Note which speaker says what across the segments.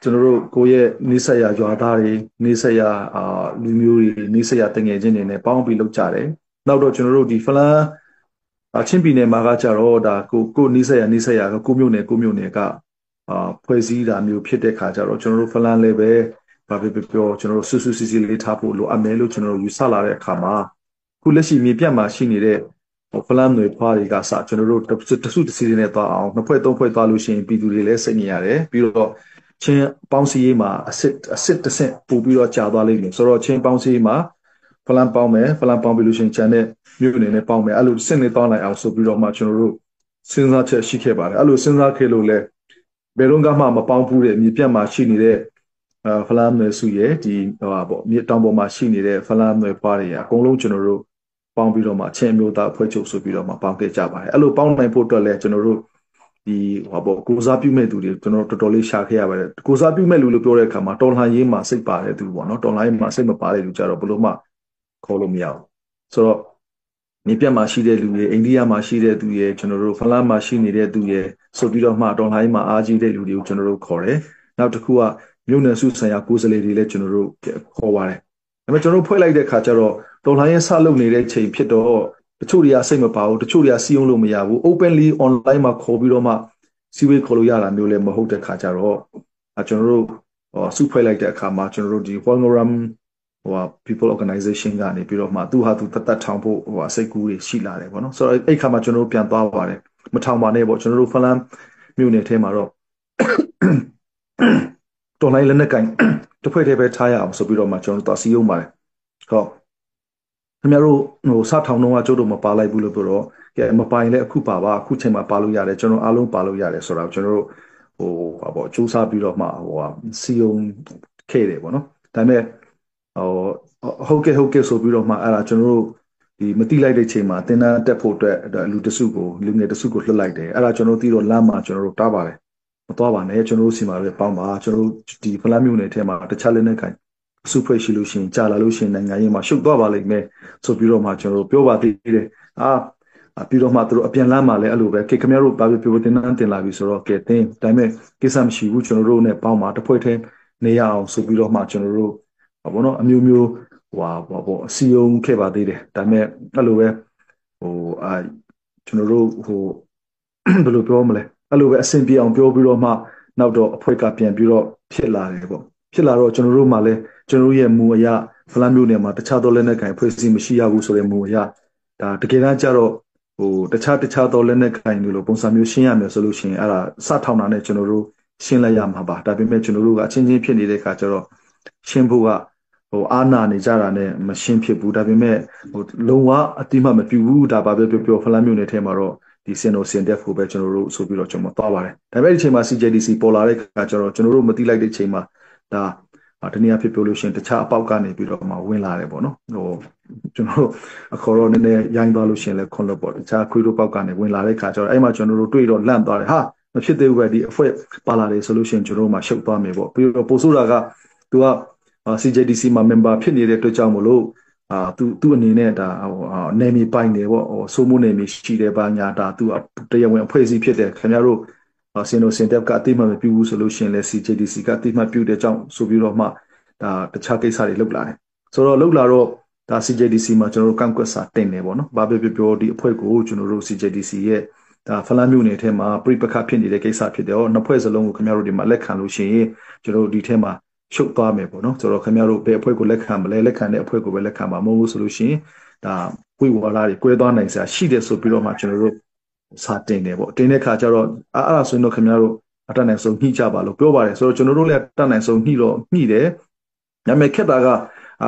Speaker 1: ကျွန်တော်တို့ကိုယ့်ရဲ့နေဆက်ရရွာသားတွေနေဆက်ရလူမျိုးတွေနေဆက်ရတငယ်ချင်းတွေနဲ့ပေါင်းပြီးလုပ်ကြတယ်နောက်တော့ကျွန်တော်တို့ဒီဖလန်းချင်းပြည်နယ်မှာကကြတော့ဒါကိုနေဆက်ရကိုမြို့နယ်ကဖွဲ့စည်းတာမျိုးဖြစ်တဲ့ခါကြတော့ကျွန်တော်တို့ဖလန်းလည်းပဲဘာပဲပြောကျွန်တော်တို့ဆူစီလေးထားဖို့လိုအပ်မယ်လို့ကျွန်တော်တို့ယူဆလာတဲ့အခါမှာခုလက်ရှိမြေပြတ်မှာရှိနေတဲ့ဖလန်းတွေဖွားတွေကစကျွန်တော်တို့တစုတစည်းတွေနဲ့သွားအောင်နှစ်ဖွဲ့သုံးဖွဲ့သွားလို့ရှိရင်ပြည်သူတွေလည်းစိတ်ညစ်ရတယ်ပြီးတော့ချင်းပေါင်းစည်းရေးမှာအစစ်တဆင့်ပို့ပြီးတော့ကြာသွားလိမ့်မယ်ဆိုတော့ချင်းပေါင်းစည်းရေးမှာဖလန်းပေါင်းပြီးလို့ရှိရင်ခြံတဲ့မြို့နယ်နဲ့ပေါင်းမယ်အဲ့လိုစင့်နေသွားနိုင်အောင်ဆိုပြီးတော့မှကျွန်တော်တို့စဉ်းစားချက်ရှိခဲ့ပါတယ်အဲ့လိုစဉ်းစားခဲ့လို့လဲဘယ်တော့မှမပေါင်းဘူးတဲ့မြေပြတ်မှာရှိနေတဲ့ဖလန်းနယ်စုရဲ့ဒီမြေတောင်ပေါ်မှာရှိနေတဲ့ဖလန်းနယ်ဖွားတွေအကုန်လုံးကျွန်တော်တို့ပေါင်းပြီးတော့မှချင်းမျိုးသားဖွဲ့ချုပ်ဆိုပြီးတော့မှပေါင်းခဲ့ကြပါတယ်အဲ့လိုပေါင်းနိုင်ဖို့အတွက်လဲကျွန်တော်တို့ဒီကိုစားပြုမဲ့သူတွေကျွန်တော်တော်တော်လေးရှာခဲ့ရပါတယ်ကိုစားပြုမဲ့လူလို့ပြောတဲ့အခါမှာတော်လှန်ရေးမှာစိတ်ပါတယ်သူပေါ့နော်တော်လှန်ရေးမှာစိတ်မပါတဲ့လူကြတော့ဘယ်လိုမှခေါ်လို့မရဘူးဆိုတော့မြေပြတ်မှာရှိတဲ့လူတွေအိန္ဒိယမှာရှိတဲ့သူတွေကျွန်တော်တို့ဖလန်းမှာရှိနေတဲ့သူတွေဆိုပြီးတော့မှတော်လှန်ရေးမှာအားကြီးတဲ့လူတွေကိုကျွန်တော်တို့ခေါ်တယ်နောက်တစ်ခုကမြို့နယ်စုဆိုင်ရာကိုယ်စားလှယ်တွေလည်းကျွန်တော်တို့ခေါ်ပါတယ်ဒါပေမဲ့ကျွန်တော်တို့ဖွဲ့လိုက်တဲ့အခါကျတော့တော်လှန်ရေးဆလုပ်နေတဲ့ချိန်ဖြစ်တော့တချို့တွေကစိတ်မပါဘူးတချို့တွေကစီးအောင်လို့မရဘူး openly online မှာခေါ်ပြီးတော့မှစီဝေးခေါ်လို့ရတာမျိုးလည်းမဟုတ်တဲ့ခါကျတော့ကျွန်တော်တို့စုဖွဲ့လိုက်တဲ့အခါမှာကျွန်တော်တို့ဒီ Walngram people organization ကနေပြီးတော့မှသူဟာသူတတ်ထောင်ဖို့စိတ်ကူးတွေရှိလာတယ်ပေါ့နော်ဆိုတော့အဲ့ခါမှာကျွန်တော်တို့ပြန်သွားပါတယ်မထောင်ပါနဲ့ပေါ့ကျွန်တော်တို့ဖလန်းမြို့နယ်ထဲမှာတော့တော်လိုင်းလက်နဲ့ကင်တစ်ဖွဲ့တည်းပဲထားရအောင်ဆိုပြီးတော့မှကျွန်တော်တို့စီယုံပါတယ်ဟုတ်ခင်ဗျားတို့စထောင်တော့ကျုပ်တို့မပါလိုက်ဘူးလို့ပြောတော့ကဲမပိုင်လဲအခုပါပါအခုချိန်မှာပါလို့ရတယ်ကျွန်တော်အားလုံးပါလို့ရတယ်ဆိုတော့ကျွန်တော်တို့စူးစမ်းပြီးတော့မှစီယုံခဲ့တယ်ပေါ့နော်ဒါပေမဲ့ဟုတ်ကဲ့ဆိုပြီးတော့မှအဲ့ဒါကျွန်တော်တို့ဒီမတိလိုက်တဲ့ချိန်မှာတင်တန်းတက်ဖို့အတွက်လူငယ်တစုကိုလွှတ်လိုက်တယ်အဲ့ဒါကျွန်တော်သိတော့လမ်းမှာကျွန်တော်တို့တားပါတယ်မသွားပါနဲ့ကျွန်တော်တို့စီမှာပဲပေါင်းပါကျွန်တော်တို့ဒီဖလန်းမြို့နယ်ထဲမှာတခြားလက်နဲ့ခိုင်စုဖွဲ့ရှိလို့ရှိရင်ကြာလာလို့ရှိရင်နိုင်ငံရေးမှာရှုပ်သွားပါလိမ့်မယ်ဆိုပြီးတော့မှကျွန်တော်တို့ပြောပါသေးတယ်ပြီးတော့မှသူတို့အပြန်လမ်းမှာလည်းအဲ့လိုပဲခင်ဗျားတို့ဘာပြောတင်လာပြီဆိုတော့ကဲတင်းဒါပေမဲ့ကိစ္စမရှိဘူးကျွန်တော်တို့နဲ့ပေါင်းပါတစ်ဖွဲ့ထဲနေရအောင်ဆိုပြီးတော့မှကျွန်တော်တို့ဘောနော်အမျိုးမျိုးအစီယုံခဲ့ပါသေးတယ်ဒါပေမဲ့အဲ့လိုပဲကျွန်တော်တို့ဘယ်လိုပြောမလဲအဲ့လိုပဲအဆင်ပြေအောင်ပြောပြီးတော့မှနောက်တော့အဖွဲ့ကပြန်ပြီးတော့ဖြစ်လာတယ်ပေါ့ဖြစ်လာတော့ကျွန်တော်တို့မှလည်းကျွန်တော်တို့ရဲ့မူအရဖလန်းမျိုးနယ်မှာတခြားသောလက်နက်ကိုင်ဖွဲ့စည်းမရှိရဘူးဆိုတဲ့မူအရဒါတကယ်တမ်းကျတော့တခြားသောလက်နက်ကိုင်တွေလိုပုံစံမျိုးရှင်းရမယ်ဆိုလို့ရှိရင်အဲ့ဒါစထောင်တာနဲ့ကျွန်တော်တို့ရှင်းလိုက်ရမှာပါဒါပေမဲ့ကျွန်တော်တို့ကအချင်းချင်းဖြစ်နေတဲ့အခါကျတော့ရှင်းဖို့ကအာနာနေကြတာနဲ့မရှင်းဖြစ်ဘူးဒါပေမဲ့လုံးဝအတိမမပြူဘူးဒါပါပဲပြောဖလန်းမျိုးနယ်ထဲမှာတော့ဒီစင်တက်ဖို့ပဲကျွန်တော်တို့ဆိုပြီးတော့ကျွန်တော်သွားပါတယ်ဒါပေမဲ့ဒီချိန်မှာ CJDC ပေါ်လာတဲ့အခါကျတော့ကျွန်တော်တို့မတိလိုက်တဲ့ချိန်မှာဒါတနည်းအားဖြင့်ပြောလို့ရှိရင်တခြားအပေါက်ကနေပြီးတော့မှဝင်လာတယ်ပေါ့နော်ကျွန်တော်တို့အခေါ်တော့နည်းနည်းရိုင်းသွားလို့ရှိရင်လည်းခွန်လို့ပေါ့တခြားခွေးတို့ပေါက်ကနေဝင်လာတဲ့အခါကျတော့အဲ့မှာကျွန်တော်တို့တွေ့တော့လန့်သွားတယ်ဟာမဖြစ်သေးဘူးပဲဒီအဖွဲပါလာတယ်ဆိုလို့ရှိရင်ကျွန်တော်တို့မှရှုပ်သွားမယ်ပေါ့ပြီးတော့ပို့ဆိုတာကသူကCJDC မှာ member ဖြစ်နေတဲ့အတွက်ကြောင့်မလို့သူအနေနဲ့ဒါနယ်မြေပိုင်တယ်ပေါ့စိုးမိုးနယ်မြေရှိတယ်ဘာညာဒါသူတရားဝင်အဖွဲ့အစည်းဖြစ်တယ်ခင်ဗျားတို့စင်တက်ကအတိမမပြုဘူးဆိုလို့ရှိရင်လည်း CJDC ကအတိမပြုတဲ့ကြောင့်ဆိုပြီးတော့မှဒါတခြားကိစ္စတွေလုပ်လာတယ်ဆိုတော့လုပ်လာတော့ဒါ CJDC မှာကျွန်တော်တို့ကန့်ကွက်စာတင်တယ်ပေါ့နော်ဘာပဲပြောဒီအဖွဲ့ကိုကျွန်တော်တို့ CJDC ရဲ့ဒါဖလန်းမြို့နယ်ထဲမှာပြိပခဖြစ်နေတဲ့ကိစ္စဖြစ်တယ်နှစ်ဖွဲ့စလုံးကိုခင်ဗျားတို့ဒီမှာလက်ခံလို့ရှိရင်ကျွန်တော်တို့ဒီထဲမှာရှုပ်သွားမယ်ပေါ့နော်ဆိုတော့ခင်ဗျားတို့ဘယ်အဖွဲ့ကိုလက်ခံမလဲလက်ခံတဲ့အဖွဲ့ကိုပဲလက်ခံပါမဟုတ်ဘူးဆိုလို့ရှိရင်ဒါဝိဝါဒတွေကွဲသွားနိုင်စရာရှိတယ်ဆိုပြီးတော့မှကျွန်တော်တို့စာတင်တယ်ပေါ့တင်တဲ့ခါကျတော့အဲ့ဒါဆိုရင်တော့ခင်ဗျားတို့အတတ်နိုင်ဆုံးညှိကြပါလို့ပြောပါတယ်ဆိုတော့ကျွန်တော်တို့လည်းအတတ်နိုင်ဆုံးညှိတယ်ညမဲ့ခက်တာက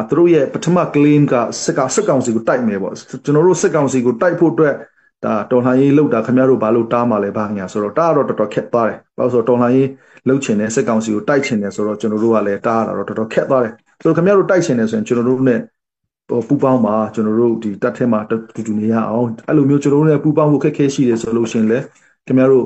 Speaker 1: သူတို့ရဲ့ပထမ claim ကစစ်ကောင်စီကိုတိုက်မယ်ပေါ့ကျွန်တော်တို့စစ်ကောင်စီကိုတိုက်ဖို့အတွက်ဒါတော်လှန်ရေးလောက်တာခင်ဗျားတို့ဘာလို့တားမှလဲဘာညာဆိုတော့တားတော့တော်တော်ခက်သွားတယ်ဘာလို့ဆိုတော့တော်လှန်ရေးလှုပ်ချင်တဲ့စစ်ကောင်စီကိုတိုက်ချင်တယ်ဆိုတော့ကျွန်တော်တို့ကလည်းတားတာတော့တော်တော်ခက်သွားတယ်ဆိုတော့ခင်ဗျားတို့တိုက်ချင်တယ်ဆိုရင်ကျွန်တော်တို့ ਨੇ ပူပေါင်းပါကျွန်တော်တို့ဒီတက်ထဲမှာတူနေရအောင်အဲ့လိုမျိုးကျွန်တော်တို့ ਨੇ ပူပေါင်းဖို့ခက်ခဲရှိတယ်ဆိုလို့ရှိရင်လည်းခင်ဗျားတို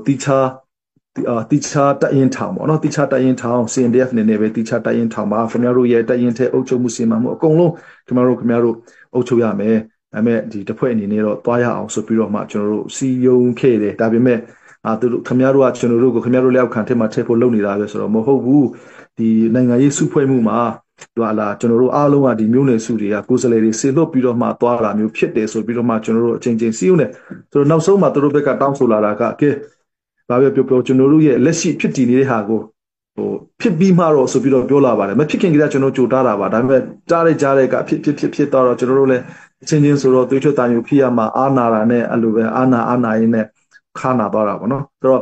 Speaker 1: ့တီချာတက်ရင်ထောင်ပေါ့နော်တီချာတက်ရင်ထောင် CNDF နေနေပဲတီချာတက်ရင်ထောင်ပါခင်ဗျားတို့ရဲ့တက်ရင်ထဲအုပ်ချုပ်မှုစီမံမှုအကုန်လုံးခင်ဗျားတို့အုပ်ချုပ်ရမယ်ဒါပေမဲ့ဒီတစ်ဖွဲ့အနေနဲ့တော့တွားရအောင်ဆိုပြီးတော့မှကျွန်တော်တို့စီယုံခဲ့တယ်ဒါပေမဲ့ သူခမရတို့ကကျွန်တော်တို့ကိုခမရတို့လက်အောက်ခံထဲမှာထည့်ဖို့လုပ်နေတာပဲဆိုတော့မဟုတ်ဘူးဒီနိုင်ငံရေးစုဖွဲ့မှုမှာကျွန်တော်တို့အားလုံးကဒီမျိုးနယ်စုတွေကကိုယ်စားလှယ်တွေဆေလွတ်ပြီးတော့မှသွားတာမျိုးဖြစ်တယ်ဆိုပြီးတော့မှကျွန်တော်တို့အချိန်ချင်းစီးဦးနေဆိုတော့နောက်ဆုံးမှာသူတို့ဘက်ကတောင်းဆိုလာတာကကဲဘာပဲပြောကျွန်တော်တို့ရဲ့လက်ရှိဖြစ်တည်နေတဲ့ဟာကိုဖြစ်ပြီးမှတော့ဆိုပြီးတော့ပြောလာပါတယ်မဖြစ်ခင်ကတည်းကကျွန်တော်ကြိုတာပါဒါပေမဲ့ကြားတဲ့ကဖြစ်တော့ကျွန်တော်တို့လည်းအချင်းချင်းဆိုတော့တွေးထွက်တာမျိုးဖြစ်ရမှာအာနာတာနဲ့အဲ့လိုပဲအာနာရင်းနဲ့ခါနာသွားတာပေါ့နော်ဆိုတော့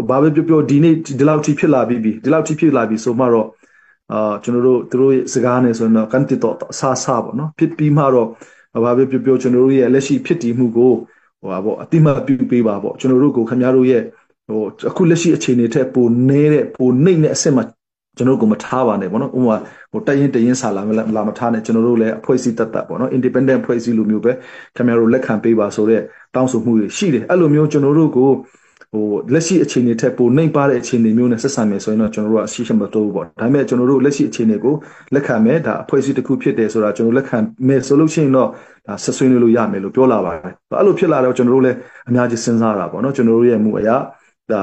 Speaker 1: ဘာပဲပြောဒီနေ့ဒီလောက်ထိဖြစ်လာပြီဆိုမှတော့ကျွန်တော်တို့သူတို့စကားနဲ့ဆိုတော့ကန်တီတော့ဆာပေါ့နော်ဖြစ်ပြီးမှတော့ဘာပဲပြောကျွန်တော်တို့ရဲ့လက်ရှိဖြစ်တည်မှုကိုပေါ့အတိမပြုပေးပါပေါ့ကျွန်တော်တို့ကိုခင်ဗျားတို့ရဲ့အခုလက်ရှိအခြေအနေထက်ပိုနေတဲ့ပိုနှိမ့်တဲ့အဆင့်မှာကျွန်တော်တို့ကိုမထားပါနဲ့ပေါ့နော်ဥပမာတက်ရင်စာလာမထားနဲ့ကျွန်တော်တို့လည်းအဖွဲ့အစည်းတက်ပေါ့နော် independent အဖွဲ့အစည်းလိုမျိုးပဲခင်ဗျားတို့လက်ခံပေးပါဆိုတဲ့တောင်းဆိုမှုတွေရှိတယ်အဲ့လိုမျိုးကျွန်တော်တို့ကိုလက်ရှိအခြေအနေထက်ပိုနှိမ့်ပါတဲ့အခြေအနေမျိုးနဲ့ဆက်ဆံမယ်ဆိုရင်တော့ကျွန်တော်တို့ကရှိမတော့ဘူးပေါ့ဒါပေမဲ့ကျွန်တော်တို့လက်ရှိအခြေအနေကိုလက်ခံမယ်ဒါအဖွဲ့အစည်းတစ်ခုဖြစ်တယ်ဆိုတာကျွန်တော်လက်ခံမယ်ဆိုလို့ရှိရင်တော့ဒါဆက်ဆွေးနွေးလို့ရမယ်လို့ပြောလာပါတယ်အဲ့လိုဖြစ်လာတော့ကျွန်တော်တို့လည်းအများကြီးစဉ်းစားတာပေါ့နော်ကျွန်တော်တို့ရဲ့မှုအရာဒ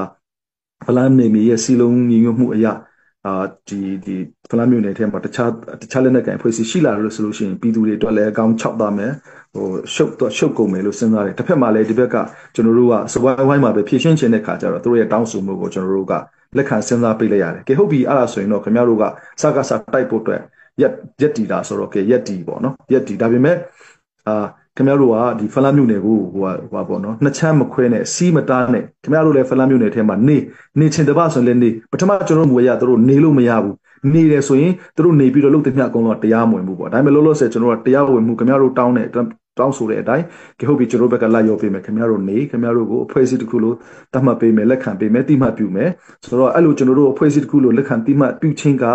Speaker 1: ါဖလမ်းနေမီရဲ့စီလုံးညီညွတ်မှုအရာဒီဖလမ်းမြို့နယ်ထဲမှာတခြားလက်နက်ကိုင်အဖွဲ့အစည်းရှိလာလို့ဆိုလို့ရှိရင်ပြည်သူတွေအတွက်လည်းအကောင်း6သားမယ်ရှုပ်ကုန်မယ်လို့စဉ်းစားတယ်တစ်ဖက်မှာလည်းဒီဘက်ကကျွန်တော်တို့ကစဝိုင်းမှာပဲဖြည့်ရှင်းခြင်းတဲ့ခါကျတော့သူတို့ရဲ့တောင်းဆိုမှုကိုကျွန်တော်တို့ကလက်ခံစဉ်းစားပေးလိုက်ရတယ်ကဲဟုတ်ပြီအဲ့ဒါဆိုရင်တော့ခင်ဗျားတို့ကစကားတိုက်ဖို့အတွက်ရက်တီတာဆိုတော့ကဲရက်တီပေါ့နော်ရက်တီဒါပေမဲ့ခင်ဗျားတို့ကဒီဖလမ်းမြို့နယ်ကိုဟိုပေါ့နော်နှစ်ချမ်းမခွဲနဲ့စီးမတားနဲ့ခင်ဗျားတို့လည်းဖလမ်းမြို့နယ်ထဲမှာနေချင်တပတ်ဆိုရင်လည်းနေပထမကျွန်တော်တို့ငွေရသူတို့နေလို့မရဘူးနေတယ်ဆိုရင်သူတို့နေပြီးတော့လုပ်တဲ့မြတ်အကုန်လုံးတရားမဝင်ဘူးပေါ့ဒါပေမဲ့လောဆယ်ကျွန်တော်တို့တရားဝင်မှုခင်ဗျားတို့တောင်းဆိုတဲ့အတိုင်းကဲဟုတ်ပြီကျွန်တော်တို့ဘက်ကလိုက်ရောပေးမယ်ခင်ဗျားတို့နေခင်ဗျားတို့ကိုအဖွဲ့အစည်းတစ်ခုလို့တတ်မှတ်ပေးမယ်လက်ခံပေးမယ်တိမှတ်ပြုမယ်ဆိုတော့အဲ့လိုကျွန်တော်တို့အဖွဲ့အစည်းတစ်ခုလို့လက်ခံတိမှတ်ပြုခြင်းက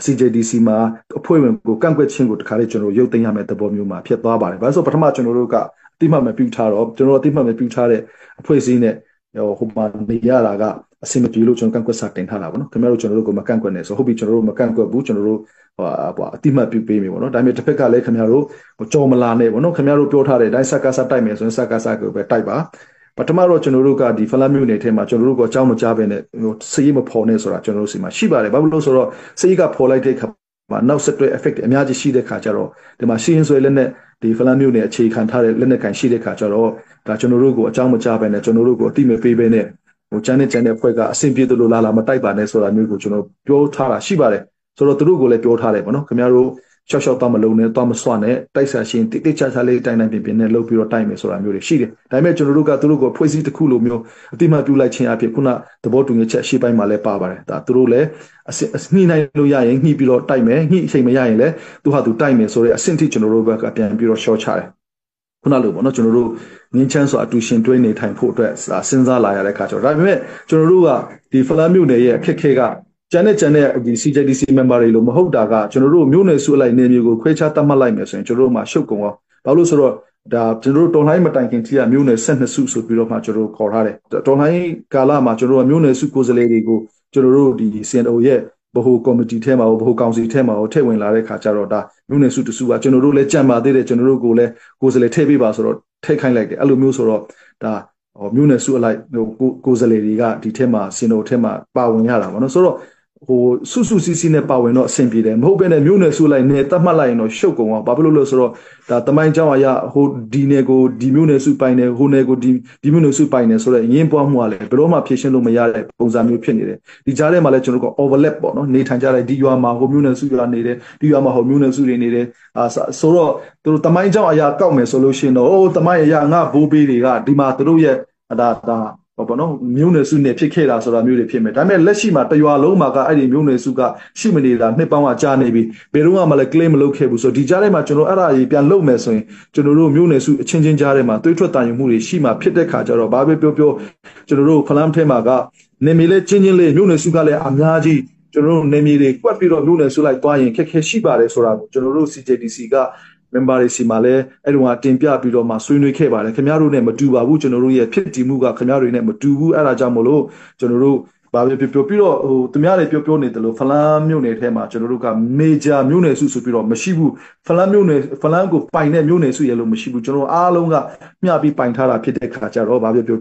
Speaker 1: CJDC မှာအဖွဲ့ဝင်ကိုကန့်ကွက်ခြင်းကိုတခါလေကျွန်တော်ရုပ်သိမ်းရမယ့်သဘောမျိုးမှာဖြစ်သွားပါတယ်။ဘာလို့ဆိုပထမကျွန်တော်တို့ကအတိမတ်မပြုထားတော့ကျွန်တော်အတိမတ်မပြုထားတဲ့အဖွဲ့အစည်းနဲ့ဟိုမှာနေရတာကအဆင်မပြေလို့ကျွန်တော်ကန့်ကွက်စာတင်ထားတာပေါ့နော်။ခင်ဗျားတို့ကျွန်တော်တို့ကမကန့်ကွက်နဲ့ဆိုဟုတ်ပြီကျွန်တော်တို့မကန့်ကွက်ဘူးကျွန်တော်တို့အတိမတ်ပြုပေးမယ်ပေါ့နော်။ဒါပေမဲ့တစ်ဖက်ကလည်းခင်ဗျားတို့ကြော်မလာနဲ့ပေါ့နော်။ခင်ဗျားတို့ပြောထားတဲ့အတိုင်းစကားတိုက်မယ်ဆိုရင်စကားကိုပဲတိုက်ပါပထမတော့ကျွန်တော်တို့ကဒီဖလမ်းမြို့နယ်ထဲမှာကျွန်တော်တို့ကအကြောင်းမကြားပဲနဲ့စေးမဖော်နဲ့ဆိုတာကျွန်တော်တို့စီမှာရှိပါတယ်ဘာလို့ဆိုတော့စေးကဖော်လိုက်တဲ့ခါမှာနောက်ဆက်တွဲ effect အများကြီးရှိတဲ့ခါကျတော့ဒီမှာရှိရင်ဆိုလည်းနဲ့ဒီဖလမ်းမြို့နယ်အခြေခံထားတဲ့လက်နက်ကန်ရှိတဲ့ခါကျတော့ဒါကျွန်တော်တို့ကိုအကြောင်းမကြားပဲနဲ့ကျွန်တော်တို့ကိုအတိမပေးပဲနဲ့ကျန်းတဲ့အဖွဲ့ကအဆင်ပြေသလိုလာမတိုက်ပါနဲ့ဆိုတာမျိုးကိုကျွန်တော်ပြောထားတာရှိပါတယ်ဆိုတော့သူတို့ကိုလည်းပြောထားတယ်ပေါ့နော်ခင်ဗျားတို့ရှောက်တော့မလုံးနဲ့တော့မစွနဲ့တိုက်ဆာရှင်တိချာလေးတိုင်းပြင်းနဲ့လှုပ်ပြီးတော့တိုက်မယ်ဆိုတာမျိုးတွေရှိတယ်ဒါပေမဲ့ကျွန်တော်တို့ကသူတို့ကိုဖွဲ့စည်းတစ်ခုလိုမျိုးအတိမတ်ပြုလိုက်ခြင်းအဖြစ်ခုနသဘောတူညီချက်ရှေ့ပိုင်းမှာလည်းပါပါတယ်ဒါသူတို့လည်းညှိနိုင်လို့ရရင်ညှိပြီးတော့တိုက်မယ်ညှိအချိန်မရရင်လည်းသူဟာသူတိုက်မယ်ဆိုတဲ့အဆင့်ထိကျွန်တော်တို့ဘက်ကပြန်ပြီးတော့ရှော့ချတယ်ခုနလိုပေါ့နော်ကျွန်တော်တို့ငင်းချမ်းစွာအတူရှင်တွဲနေထိုင်ဖို့အတွက်စဉ်းစားလာရတဲ့အခါကျတော့ဒါပေမဲ့ကျွန်တော်တို့ကဒီဖလမ်းမြို့နယ်ရဲ့အခက်အခဲကကျန်တဲ့ဒီ CJDC member တွေလို့မဟုတ်တာကကျွန်တော်တို့မျိုးနယ်စုအလိုက်နေမျိုးကိုခွဲခြားတတ်မှတ်လိုက်မယ်ဆိုရင်ကျွန်တော်တို့မှရှုပ်ကုန်အောင်ဘာလို့ဆိုတော့ဒါကျွန်တော်တို့တော်လှန်ရေးမတိုင်ခင်ထိကမျိုးနယ်12စုဆိုပြီးတော့မှကျွန်တော်တို့ခေါ်ထားတယ်တော်လှန်ရေးကာလမှာကျွန်တော်တို့မျိုးနယ်စုကိုယ်စားလှယ်တွေကိုကျွန်တော်တို့ဒီ CNO ရဲ့ဗဟိုကော်မတီထဲမှာဗဟိုကောင်စီထဲမှာထည့်ဝင်လာတဲ့ခါကျတော့ဒါမျိုးနယ်စုတစုကကျွန်တော်တို့လည်းကြံပါသေးတယ်ကျွန်တော်တို့ကိုလည်းကိုယ်စားလှယ်ထည့်ပေးပါဆိုတော့ထည့်ခိုင်းလိုက်တယ်အဲ့လိုမျိုးဆိုတော့ဒါမျိုးနယ်စုအလိုက်ကိုယ်စားလှယ်တွေကဒီထဲမှာ CNO ထဲမှာပါဝင်ရတာပေါ့နော်ဆိုတော့ဟိုစုစီစီနဲ့ပါဝင်တော့အဆင်ပြေတယ်မဟုတ်ဘဲနဲ့မျိုးနယ်စုလိုက်နဲ့တတ်မှတ်လိုက်ရင်တော့ရှုပ်ကုန်အောင်ဘာဖြစ်လို့လဲဆိုတော့ဒါတမိုင်းကြောင်းအရာဟိုဒီနယ်ကိုဒီမျိုးနယ်စုပိုင်တယ်ဟိုနယ်ကိုဒီမျိုးနယ်စုပိုင်တယ်ဆိုတော့ရင်းပွားမှုကလည်းဘယ်တော့မှဖြည့်ရှင်းလို့မရတဲ့ပုံစံမျိုးဖြစ်နေတယ်ဒီကြားထဲမှာလည်းကျွန်တော်တို့က overlap ပေါ့နော်နေထိုင်ကြတဲ့ဒီရွာမှာဟိုမျိုးနယ်စုရွာနေတယ်ဒီရွာမှာဟိုမျိုးနယ်စုတွေနေတယ်ဆိုတော့သူတို့တမိုင်းကြောင်းအရာကောက်မယ်ဆိုလို့ရှိရင်တော့ဟိုတမိုင်းအရာငါဘိုးဘေးတွေကဒီမှာသူတို့ရဲ့ဒါပေါ့နော်မျိုးနယ်စုနဲ့ဖြစ်ခဲ့တာဆိုတာမျိုးတွေဖြစ်မယ်ဒါပေမဲ့လက်ရှိမှာတရွာလုံးမှာကအဲ့ဒီမျိုးနယ်စုကရှိမနေတာနှစ်ပေါင်းကကြာနေပြီဘယ်တော့မှလည်း claim မလုပ်ခဲ့ဘူးဆိုတော့ဒီကြားထဲမှာကျွန်တော်အဲ့ဒါကြီးပြန်လုပ်မယ်ဆိုရင်ကျွန်တော်တို့မျိုးနယ်စုအချင်းချင်းကြားထဲမှာတွေးထွက်တန်ယူမှုတွေရှိမှဖြစ်တဲ့ခါကျတော့ဘာပဲပြောကျွန်တော်တို့ဖလမ်းထဲမှာကနေမီလေးချင်းချင်းလေးမျိုးနယ်စုကလည်းအများကြီးကျွန်တော်တို့နေမီတွေကွက်ပြီးတော့မျိုးနယ်စုလိုက်သွားရင်ခက်ခဲရှိပါတယ်ဆိုတာကိုကျွန်တော်တို့ CJDC ကmember တွေစီမှာလည်းအဲ့ဒီကတင်ပြပြီးတော့မှဆွေးနွေးခဲ့ပါတယ်ခင်ဗျားတို့နဲ့မတူပါဘူးကျွန်တော်တို့ရဲ့ဖြစ်တည်မှုကခင်ဗျားတွေနဲ့မတူဘူးအဲ့ဒါကြောင့်မို့လို့ကျွန်တော်တို့ ဘာပဲပြောပြီးတော့သူများတွေပြောနေတယ်လို့ဖလန်းမြို့နယ်ထဲမှာကျွန်တော်တို့က major မြို့နယ်စုဆိုပြီးတော့မရှိဘူးဖလန်းကိုပိုင်တဲ့မြို့နယ်စုရလို့မရှိဘူးကျွန်တော်အားလုံးကမျှပြီးပိုင်ထားတာဖြစ်တဲ့ခါကျတော့ဘာပဲပြေ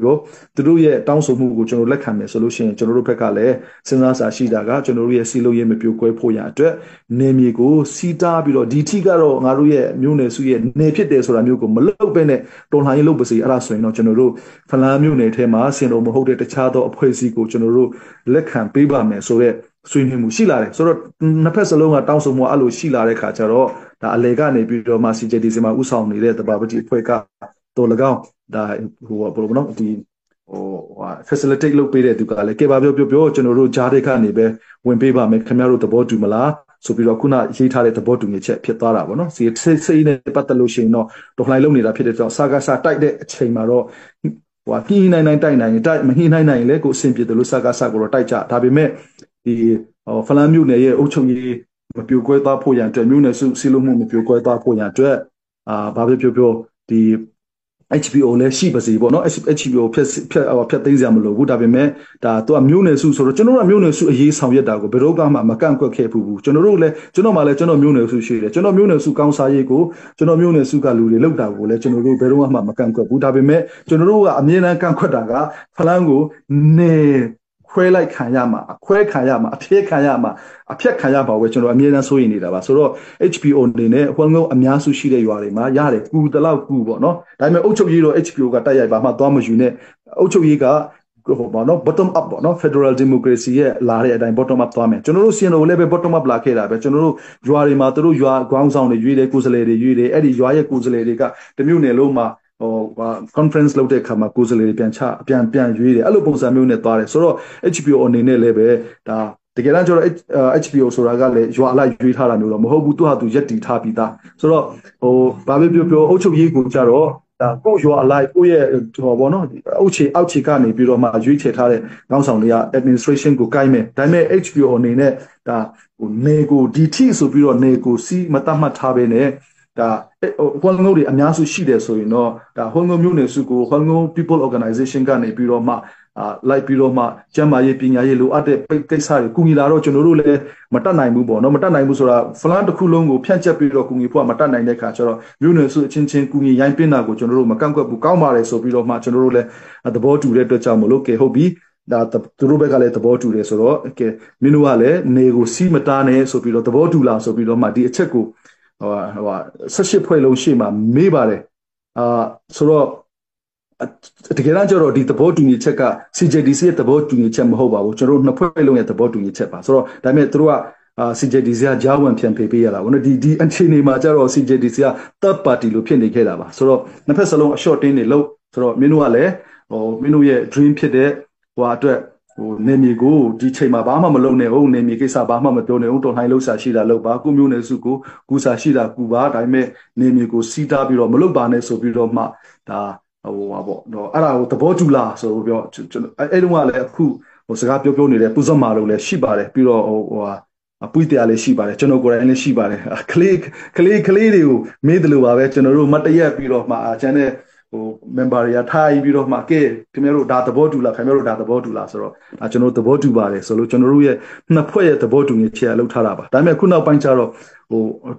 Speaker 1: ာသူတို့ရဲ့တောင်းဆိုမှုကိုကျွန်တော်လက်ခံမယ်ဆိုလို့ရှိရင်ကျွန်တော်တို့ဘက်ကလည်းစဉ်းစားစာရှိတာကကျွန်တော်တို့ရဲ့စီလုံးရေးမပြိုကွဲဖို့ရအတွက်နေမြေကိုစီးတားပြီးတော့ဒီထိကတော့ငါတို့ရဲ့မြို့နယ်စုရဲ့နေဖြစ်တယ်ဆိုတာမျိုးကိုမလုပ်ဘဲနဲ့တော်လှန်ရေးလုပ်ပါစေအဲ့ဒါဆိုရင်တော့ကျွန်တော်တို့ဖလန်းမြို့နယ်ထဲမှာစင်တော်မဟုတ်တဲ့တခြားသောအဖွဲ့အစည်းကိုကျွန်တော်တို့လက်ခံပေးပါမယ်ဆိုတော့ဆွေးနွေးမှုရှိလာတယ်ဆိုတော့နှစ်ဖက်စလုံးကတောင်းဆိုမှုအဲ့လိုရှိလာတဲ့ခါကျတော့ဒါအလေကနေပြီးတော့မှ CJDC မှာဥဆောင်နေတဲ့တဘာပတိအဖွဲ့ကတော်၎င်းဒါဟိုဘယ်လိုမနော်ဒီfacilitate လုပ်ပေးတဲ့သူကလည်းကဲပါပြောကျွန်တော်တို့ဂျားတဲ့ကနေပဲဝင်ပေးပါမယ်ခင်ဗျားတို့သဘောတူမလားဆိုပြီးတော့ခုနရေးထားတဲ့သဘောတူညီချက်ဖြစ်သွားတာပေါ့နော်စိတ်နဲ့ပတ်သက်လို့ရှိရင်တော့တော်လှန်လုပ်နေတာဖြစ်တဲ့ကြောင့်စာတိုက်တဲ့အချိန်မှာတော့ညှိနိုင်တိုက်နိုင်တိုက်မညှိနိုင်လဲကိုအဆင်ပြေတယ်လို့စာကိုတော့တိုက်ကြဒါပေမဲ့ဒီဖလန်းမြို့နယ်ရဲ့အုပ်ချုပ်ရေးမပြိုကွဲသွားဖို့ရန်အတွက်မြို့နယ်စုစီလုံးမှုမပြိုကွဲသွားဖို့ရန်အတွက်ဘာပဲပြောဒီ HPO လည်းရှိပါစေပေါ့နော် HPO ဖြတ်သိမ်းစရာမလိုဘူးဒါပေမဲ့ဒါသူကမြို့နယ်စုဆိုတော့ကျွန်တော်တို့ကမြို့နယ်စုအရေးဆောင်ရွက်တာကိုဘယ်တော့မှမကန့်ကွက်ခဲ့ဘူးကျွန်တော်မှလည်းကျွန်တော်မြို့နယ်စုရှိတယ်ကျွန်တော်မြို့နယ်စုကောင်းစားရေးကိုကျွန်တော်မြို့နယ်စုကလူတွေလောက်တာကိုလည်းကျွန်တော်တို့ဘယ်တော့မှမကန့်ကွက်ဘူးဒါပေမဲ့ကျွန်တော်တို့ကအမြဲတမ်းကန့်ကွက်တာကဖလန်းကိုနေခွဲလိုက်ခံရမှာအခွဲခံရမှာအဖြဲခံရမှာအဖြက်ခံရပါဝဲကျွန်တော်အမြဲတမ်းစိုးရိမ်နေတာပါဆိုတော့ HPO အနေနဲ့ဟိုငုံအများစုရှိတဲ့ရွာတွေမှာရတယ်ကူတလောက်ကူပေါ့နော်ဒါပေမဲ့အုပ်ချုပ်ရေးတော့ HPO ကတိုက်ရိုက်ပါမှသွားမယူနဲ့အုပ်ချုပ်ရေးကဟိုပေါ့နော် bottom up ပေါ့နော် Federal Democracy ရဲ့လာတဲ့အတိုင်း bottom up သွားမယ်ကျွန်တော်တို့စီရင်တော်လည်းပဲ bottom up လာခဲ့တာပဲကျွန်တော်တို့ရွာတွေမှာတို့ရွာခေါင်းဆောင်တွေရွေးတယ်ကိုယ်စားလှယ်တွေရွေးတယ်အဲ့ဒီရွာရဲ့ကိုယ်စားလှယ်တွေကတမျိုးနယ်လုံးမှာconference လုပ်တဲ့အခါမှာကိုယ်စားလှယ်ပြန်ရွေးတယ်အဲ့လိုပုံစံမျိုးနဲ့သွားတယ်ဆိုတော့ HPO အနေနဲ့လည်းပဲဒါတကယ်တမ်းကျတော့ HPO ဆိုတာကလည်းရွာအလိုက်ရွေးထားတာမျိုးတော့မဟုတ်ဘူးသူဟာသူရက်တည်ထားပြီးသားဆိုတော့ဘာပဲပြောအုပ်ချုပ်ရေးကိုကြတော့ဒါကိုရွာအလိုက်ကိုရဲ့ဘောနော်အောက်ခြေကနေပြီးတော့မှရွေးချယ်ထားတဲ့ခေါင်းဆောင်တွေက administration ကိုကိုင်းမယ်ဒါပေမဲ့ HPO အနေနဲ့ဒါနေကိုဒီထိဆိုပြီးတော့နေကိုစီးမတတ်မှတ်ထားပဲနဲ့ဒါဟွန်ငုံတွေအများစုရှိတယ်ဆိုရင်တော့ဒါဟွန်ငုံမျိုးနယ်စုကိုဟွန်ငုံ people organization ကနေပြီးတော့မှလိုက်ပြီးတော့မှကျန်းမာရေးပညာရေးလိုအပ်တဲ့ကိစ္စတွေကူညီလာတော့ကျွန်တော်တို့လည်းမတတ်နိုင်ဘူးပေါ့နော်မတတ်နိုင်ဘူးဆိုတာဖလန်တစ်ခုလုံးကိုဖြန့်ကျက်ပြီးတော့ကူညီဖို့မတတ်နိုင်တဲ့ခါကျတော့မျိုးနယ်စုအချင်းချင်းကူညီရိုင်းပင်းတာကိုကျွန်တော်တို့မကန့်ကွက်ဘူးကောင်းပါတယ်ဆိုပြီးတော့မှကျွန်တော်တို့လည်းသဘောတူတဲ့အတွက်ကြောင့်မလို့ကဲဟုတ်ပြီဒါသူတို့ဘက်ကလည်းသဘောတူတယ်ဆိုတော့ကဲမင်းတို့ကလည်းနေကိုစီးမတားနဲ့ဆိုပြီးတော့သဘောတူလာဆိုပြီးတော့မှဒီအချက်ကို18ဖွဲ့လုံးရှေ့မှာမေးပါတယ်ဆိုတော့တကယ်တမ်းကျတော့ဒီသဘောတူညီချက်က CJDC ရဲ့သဘောတူညီချက်မဟုတ်ပါဘူးကျွန်တော်တို့နှစ်ဖွဲ့လုံးရဲ့သဘောတူညီချက်ပါဆိုတော့ဒါပေမဲ့သူတို့ကCJDC ကကြားဝင်ဖြန့်ပေးရတာပေါ့နော်ဒီအခြေအနေမှာကျတော့ CJDC က third party လို့ဖြစ်နေခဲ့တာပါဆိုတော့နှစ်ဖက်စလုံးအ short တင်းနေလို့ဆိုတော့မင်းတို့ကလည်းမင်းတို့ရဲ့ dream ဖြစ်တဲ့အတွက်နေမြေကိုဒီချိန်မှာဘာမှမလုပ်နဲ့ဟုတ်နေမြေကိစ္စဘာမှမပြောနဲ့ဟုတ်တော်လှန်လှုပ်ရှားရှိတာလုပ်ပါကိုမျိုးနယ်စုကိုကူစာရှိတာကူပါဒါပေမဲ့နေမြေကိုစီးတားပြီးတော့မလုပ်ပါနဲ့ဆိုပြီးတော့မှဒါဟာပေါ့တော့အဲ့ဒါကိုသဘောတူလားဆိုပြီးတော့အဲ့တုန်းကလည်းအခုစကားပြောနေတဲ့ပူဇော်မာလို့လည်းရှိပါတယ်ပြီးတော့အပွေးတရားလည်းရှိပါတယ်ကျွန်တော်ကိုယ်တိုင်လည်းရှိပါတယ်ကလေးတွေကိုမေးတယ်လို့ပါပဲကျွန်တော်တို့မတရက်ပြီးတော့မှကျန်တဲ့member တွေကထိုင်ပြီးတော့မှကဲခင်ဗျားတို့ဒါသဘောတူလားခင်ဗျားတို့ဒါသဘောတူလားဆိုတော့ကျွန်တော်သဘောတူပါတယ်ဆိုလို့ကျွန်တော်တို့ရဲ့နှစ်ဖွဲ့ရဲ့သဘောတူညီချက်လောက်ထားတာပါဒါပေမဲ့ခုနောက်ပိုင်းကျတော့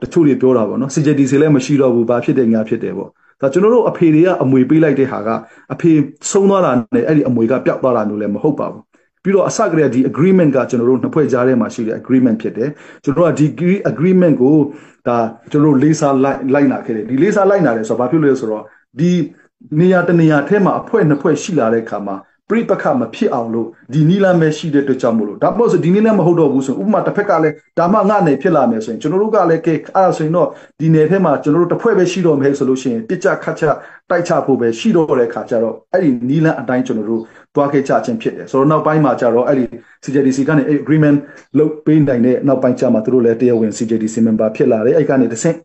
Speaker 1: တချို့တွေပြောတာပေါ့နော် CJDC လည်းမရှိတော့ဘူးဘာဖြစ်တယ်ညာဖြစ်တယ်ပေါ့ဒါကျွန်တော်တို့အဖေတွေကအမွေပေးလိုက်တဲ့ဟာကအဖေဆုံးသွားတာနဲ့အဲ့ဒီအမွေကပျောက်သွားတာမျိုးလည်းမဟုတ်ပါဘူးပြီးတော့အစကတည်းကဒီ agreement ကကျွန်တော်တို့နှစ်ဖွဲ့ကြားထဲမှာရှိတဲ့ agreement ဖြစ်တယ်ကျွန်တော်ကဒီ agreement ကိုဒါကျွန်တော်တို့လေးစားလိုက်နာခဲ့တယ်ဒီလေးစားလိုက်နာတယ်ဆိုတော့ဘာဖြစ်လို့လဲဆိုတော့ဒီနေရာတနေရာထဲမှာအဖွဲ့နှစ်ဖွဲ့ရှိလာတဲ့အခါမှာပြိပခမဖြစ်အောင်လို့ဒီနီလမ်းပဲရှိတဲ့အတွက်ကြောင့်မို့လို့ဒါပေါ့ဆိုဒီနီလမ်းမဟုတ်တော့ဘူးဆိုဥပမာတစ်ဖက်ကလည်းဒါမှငါနယ်ဖြစ်လာမယ်ဆိုရင်ကျွန်တော်တို့ကလည်းကဲအဲ့ဒါဆိုရင်တော့ဒီနယ်ထဲမှာကျွန်တော်တို့တစ်ဖွဲ့ပဲရှိတော့မယ်ဆိုလို့ရှိရင်ပြစ်ချခတ်ချတိုက်ချဖို့ပဲရှိတော့တဲ့ခါကျတော့အဲ့ဒီနီလမ်းအတိုင်းကျွန်တော်တို့သွားခဲ့ကြခြင်းဖြစ်တယ်ဆိုတော့နောက်ပိုင်းမှာကျတော့အဲ့ဒီ CJDC ကနေ agreement လုပ်ပေးနိုင်တဲ့နောက်ပိုင်းကျမှသူတို့လည်းတရားဝင် CJDC member ဖြစ်လာတယ်အဲ့ကနေတစ်ဆင့်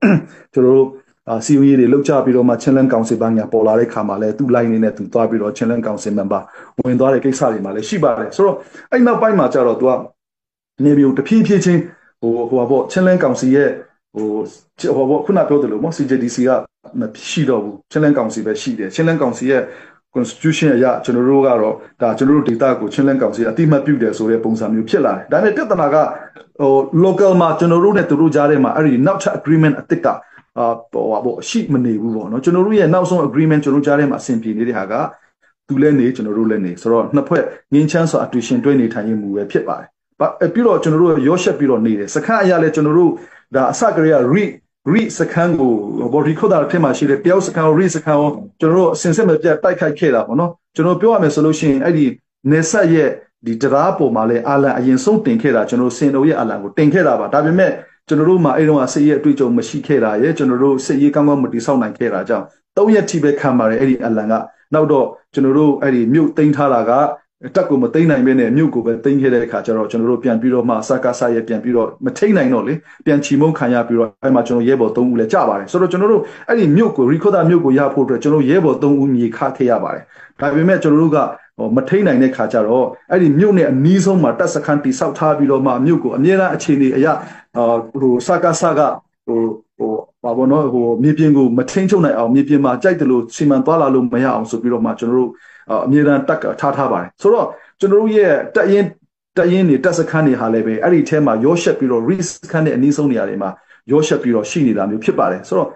Speaker 1: ကျွန်တော်တို့စီယိုရေးတွေလောက်ချပြီးတော့မှချင်းလန်းကောင်စီပန်းညာပေါ်လာတဲ့ခါမှာလဲသူ့ line နဲ့သူသွားပြီးတော့ချင်းလန်းကောင်စီ member ဝင်သွားတဲ့ကိစ္စတွေမှာလည်းရှိပါတယ်ဆိုတော့အဲ့နောက်ပိုင်းမှာကျတော့သူကနေမျိုးတဖြည်းဖြည်းချင်းဟိုပေါ့ချင်းလန်းကောင်စီရဲ့ဟိုပေါ့ခုနပြောသလိုပေါ့ CJDC ကမရှိတော့ဘူးချင်းလန်းကောင်စီပဲရှိတယ်ချင်းလန်းကောင်စီရဲ့ constitution အရကျွန်တော်တို့ကတော့ဒါကျွန်တော်တို့ data ကိုချင်းလန်းကောင်စီအတိမတ်ပြုတယ်ဆိုတဲ့ပုံစံမျိုးဖြစ်လာတယ်ဒါပေမဲ့ပြဿနာကlocal မှာကျွန်တော်တို့နဲ့သူတို့ကြားထဲမှာအဲ့ဒီနောက်ထပ် agreement အသစ်ကရှိမနေဘူးပေါ့နော်ကျွန်တော်တို့ရဲ့နောက်ဆုံး agreement ကျွန်တော်ကြားထဲမှာအဆင်ပြေနေတဲ့ဟာကသူလည်းနေကျွန်တော်တို့လည်းနေဆိုတော့နှစ်ဖွဲ့ငင်းချမ်းစွာအတူရှင်တွဲနေထိုင်ရမှုပဲဖြစ်ပါတယ်ပြီးတော့ကျွန်တော်တို့ရောရှက်ပြီးတော့နေတယ်စခန်းအရာလဲကျွန်တော်တို့ဒါအစကတည်းက read စခန်းကို body code တာထဲမှာရှိတဲ့တယောက်စခန်းကို read စခန်းကိုကျွန်တော်တို့အစင်စစ်မပြတ်တိုက်ခိုက်ခဲ့တာပေါ့နော်ကျွန်တော်ပြောရမယ်ဆိုလို့ရှိရင်အဲ့ဒီနေဆက်ရဲ့ဒီတရားပေါ်မှာလဲအာလန်အရင်ဆုံးတင်ခဲ့တာကျွန်တော်စင်တော်ရဲ့အာလန်ကိုတင်ခဲ့တာပါဒါပေမဲ့ကျွန်တော်တို့မှာအဲ့တော့စစ်ရေးအတွေ့အကြုံမရှိခဲ့တာရဲ့ကျွန်တော်တို့စစ်ရေးကောင်းကောင်းမတည်ဆောက်နိုင်ခဲ့တာကြောင့်၃ရက်ထိပဲခံပါတယ်အဲ့ဒီအာလန်ကနောက်တော့ကျွန်တော်တို့အဲ့ဒီမြို့သိမ်းထားတာကတက်ကိုမသိမ်းနိုင်ပဲနဲ့မြို့ကိုပဲသိမ်းခဲ့တဲ့အခါကျတော့ကျွန်တော်တို့ပြန်ပြီးတော့မှစကားဆရဲ့ပြန်ပြီးတော့မထိနိုင်တော့လေပြန်ချီမုန်းခံရပြီးတော့အဲ့မှာကျွန်တော်ရဲဘော်၃ဦးလည်းကြပါတယ်ဆိုတော့ကျွန်တော်တို့အဲ့ဒီမြို့ကိုရီခိုဒါမြို့ကိုရဖို့အတွက်ကျွန်တော်ရဲဘော်၃ဦးမြေခခဲ့ရပါတယ်ဒါပေမဲ့ကျွန်တော်တို့ကမထိနိုင်တဲ့ခါကျတော့အဲ့ဒီမြို့နဲ့အနီးဆုံးမှာတပ်စခန်းတိဆောက်ထားပြီးတော့မှမြို့ကိုအမြဲတမ်းအခြေအနေအရစကားဆကဘာဘောနော်မြေပြင်ကိုမထိန်ချုပ်နိုင်အောင်မြေပြင်မှာကြိုက်တယ်လို့စီမံသွားလာလို့မရအောင်ဆိုပြီးတော့မှကျွန်တော်တို့အမြဲတမ်းတက်ထားပါတယ်ဆိုတော့ကျွန်တော်တို့ရဲ့တက်ရင်တွေတက်စခန်းတွေဟာလည်းပဲအဲ့ဒီထဲမှာရောရှက်ပြီးတော့ risk ခန်းတဲ့အနည်းဆုံးနေရာတွေမှာရောရှက်ပြီးတော့ရှိနေတာမျိုးဖြစ်ပါတယ်ဆိုတော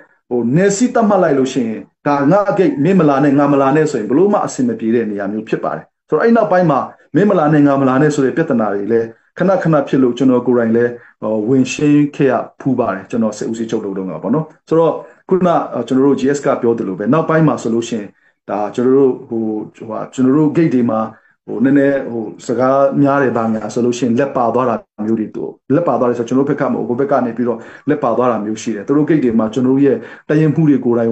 Speaker 1: ့နေစီတတ်မှတ်လိုက်လို့ရှိရင်ဒါငါဂိတ်မင်းမလာနဲ့ငါမလာနဲ့ဆိုရင်ဘလို့မှအဆင်မပြေတဲ့နေရာမျိုးဖြစ်ပါတယ်ဆိုတော့အဲ့နောက်ပိုင်းမှာမင်းမလာနဲ့ငါမလာနဲ့ဆိုတဲ့ပြဿနာတွေလည်းခဏဖြစ်လို့ကျွန်တော်ကိုယ်တိုင်လည်းဝင်ရှင်းခဲ့ရဖူးပါတယ်ကျွန်တော်စစ်ဦးစီးချုပ်လုပ်တော့ကပေါ့နော်ဆိုတော့ခုနကျွန်တော်တို့ GS ကပြောသလိုပဲနောက်ပိုင်းမှာဆိုလို့ရှိရင်ဒါကျွန်တော်တို့ကျွန်တော်တို့ gate တွေမှာနည်းနည်းစကားများတယ်ဗာများဆိုလို့ရှိရင်လက်ပါသွားတာမျိုးတွေတို့လက်ပါသွားတယ်ဆိုကျွန်တော်တို့ဘက်ကမဟုတ်ဘက်ကနေပြီးတော့လက်ပါသွားတာမျိုးရှိတယ်သူတို့ gate တွေမှာကျွန်တော်တို့ရဲ့တရင်မှုတွေကိုယ်တိုင်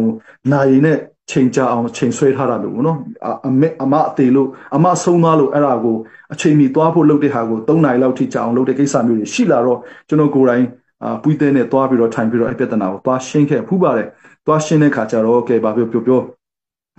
Speaker 1: နိုင်ရင်နဲ့ချိန်ကြအောင်ချိန်ဆွဲထားတာလို့ပေါ့နော်အမအသေးလို့အမဆုံးသွားလို့အဲ့ဒါကိုအချိန်မီသွားဖို့လုပ်တဲ့ဟာကို3နာရီလောက်ထိကြာအောင်လုပ်တဲ့ကိစ္စမျိုးတွေရှိလာတော့ကျွန်တော်ကိုယ်တိုင်ပွီးတဲ့နဲ့သွားပြီးတော့ထိုင်ပြီးတော့အဲ့ပြဿနာကိုသွားရှင်းခဲ့ဖူးပါတယ်သွားရှင်းတဲ့ခါကျတော့ကဲဘာပြောကျွ